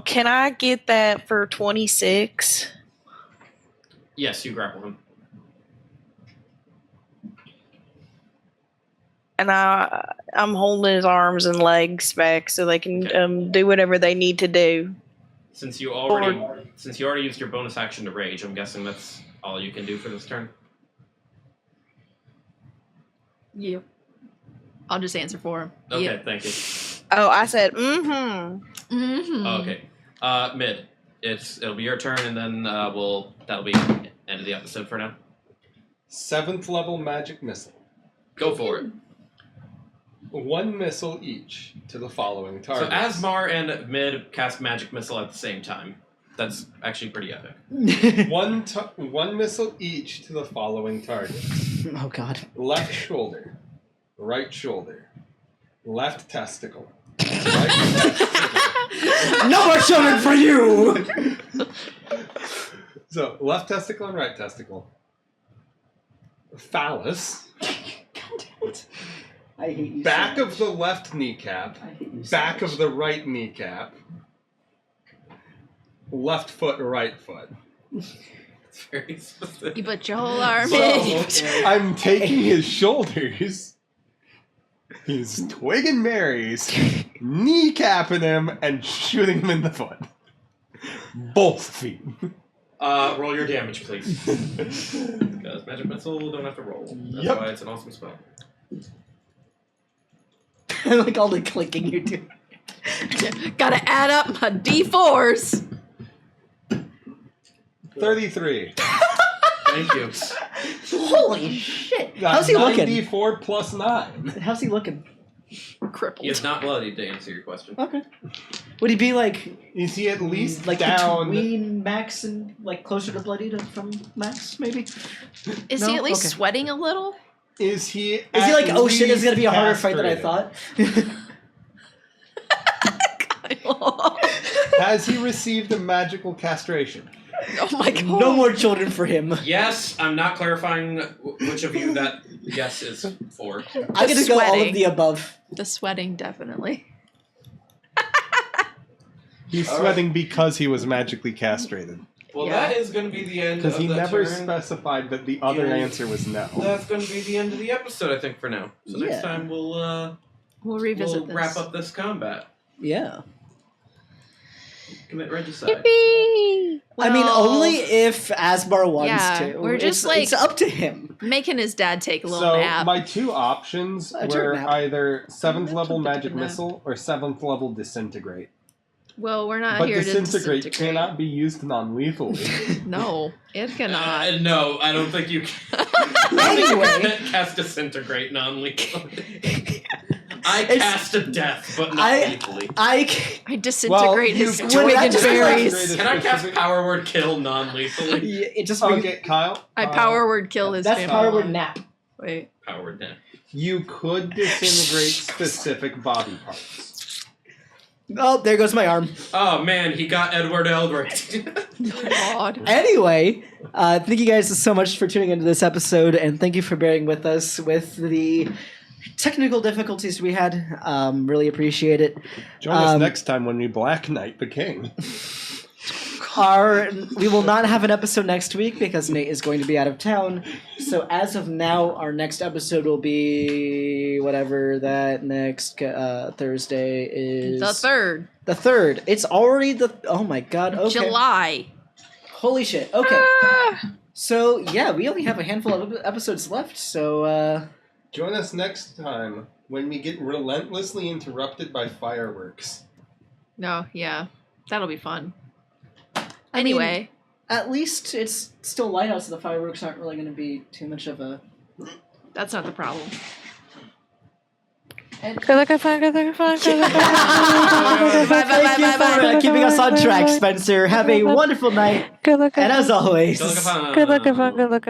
Can I get that for 26? Yes, you grapple him. And I'm holding his arms and legs back so they can Okay. do whatever they need to do. Since you already used your bonus action to rage, I'm guessing that's all you can do for this turn. Yep. I'll just answer for him. Okay, Yep. thank you. Oh, I said, mm-hmm. Mm-hmm. Oh, okay. Mid. It'll be your turn, and then that'll be end of the episode for now. 7th level magic missile. Go for it. 1 missile each to the following targets. So Asmar and Mid cast magic missile at the same time. That's actually pretty epic. 1 missile each to the following targets. Oh god. Left shoulder, right shoulder, left testicle, right testicle. No more children for you! So, left testicle and right testicle. Phallus. I hate you Back so of the left kneecap. much. I hate you so Back much. of the right kneecap. Left foot, right foot. It's very specific. You put your whole arm So, in. I'm taking his shoulders. He's twigging Mary's, kneecapping him, and shooting him in the foot. Both feet. Roll your damage, please. Because magic missile don't have to roll. That's Yep. why it's an awesome spell. I like all the clicking you do. Gotta add up my D4s. 33. Thank you. Holy shit! How's he looking? 94 plus 9. How's he looking? Crippled. He is not bloodied, to answer your question. Okay. Would he be like Is he at least like down? between Max and like closer to bloody from Max? Maybe. Is No? he at least Okay. sweating a little? Is he? Is he like, oh shit, it's gonna be a harder least fight than I castrated? thought? Has he received a magical castration? Oh my god. No more children for him. Yes, I'm not clarifying which of you that yes is for. I'm gonna go all sweating. of the above. The sweating, definitely. He's sweating because he was magically castrated. Well, Yeah. that is going to be the end of Because he the never turn. specified that the other Yeah. answer was no. That's going to be the end of the episode, I think, for now. So Yeah. next time we'll We'll revisit this. wrap up this combat. Yeah. Commit regicide. I mean, Well, only if Asmar wants yeah, to. we're just, it's up to him. making his dad take a little So nap. my 2 options A turn were nap. either 7th I level took a magic nap. missile or 7th level disintegrate. Well, we're not But here to disintegrate disintegrate. cannot be used non-lethally. No, it cannot. No, I don't think you can. Anyway. Cast disintegrate non-lethal. I It's- cast a death, but not I- lethally. I disintegrate you his could twig and just- berries. Can I cast power word kill non-lethally? It just Okay, Kyle. I power word kill his That's family. power word nap. Wait. Power word death. You could disintegrate specific body parts. Oh, there goes my arm. Oh man, he got Edward Elbert. God. Anyway, thank you guys so much for tuning into this episode, and thank you for bearing with us with the technical difficulties we had. Really appreciate it. Join us next time when we Black Knight the King. We will not have an episode next week because Nate is going to be out of town. So as of now, our next episode will be whatever that next Thursday is. The 3rd. The 3rd. It's already oh my god. Okay. July. Holy shit. Okay. So yeah, we only have a handful of episodes left. So Join us next time when we get relentlessly interrupted by fireworks. No, yeah. That'll be fun. I mean, Anyway. at least it's still light out, so the fireworks aren't really going to be too much of a. That's not the problem. And Good luck, have fun. Good luck, have fun. Good luck, have fun. thank you for keeping us on track, Spencer. Have a wonderful night. Good luck, And have as always. Good luck, have fun. Good luck, have fun. Good luck.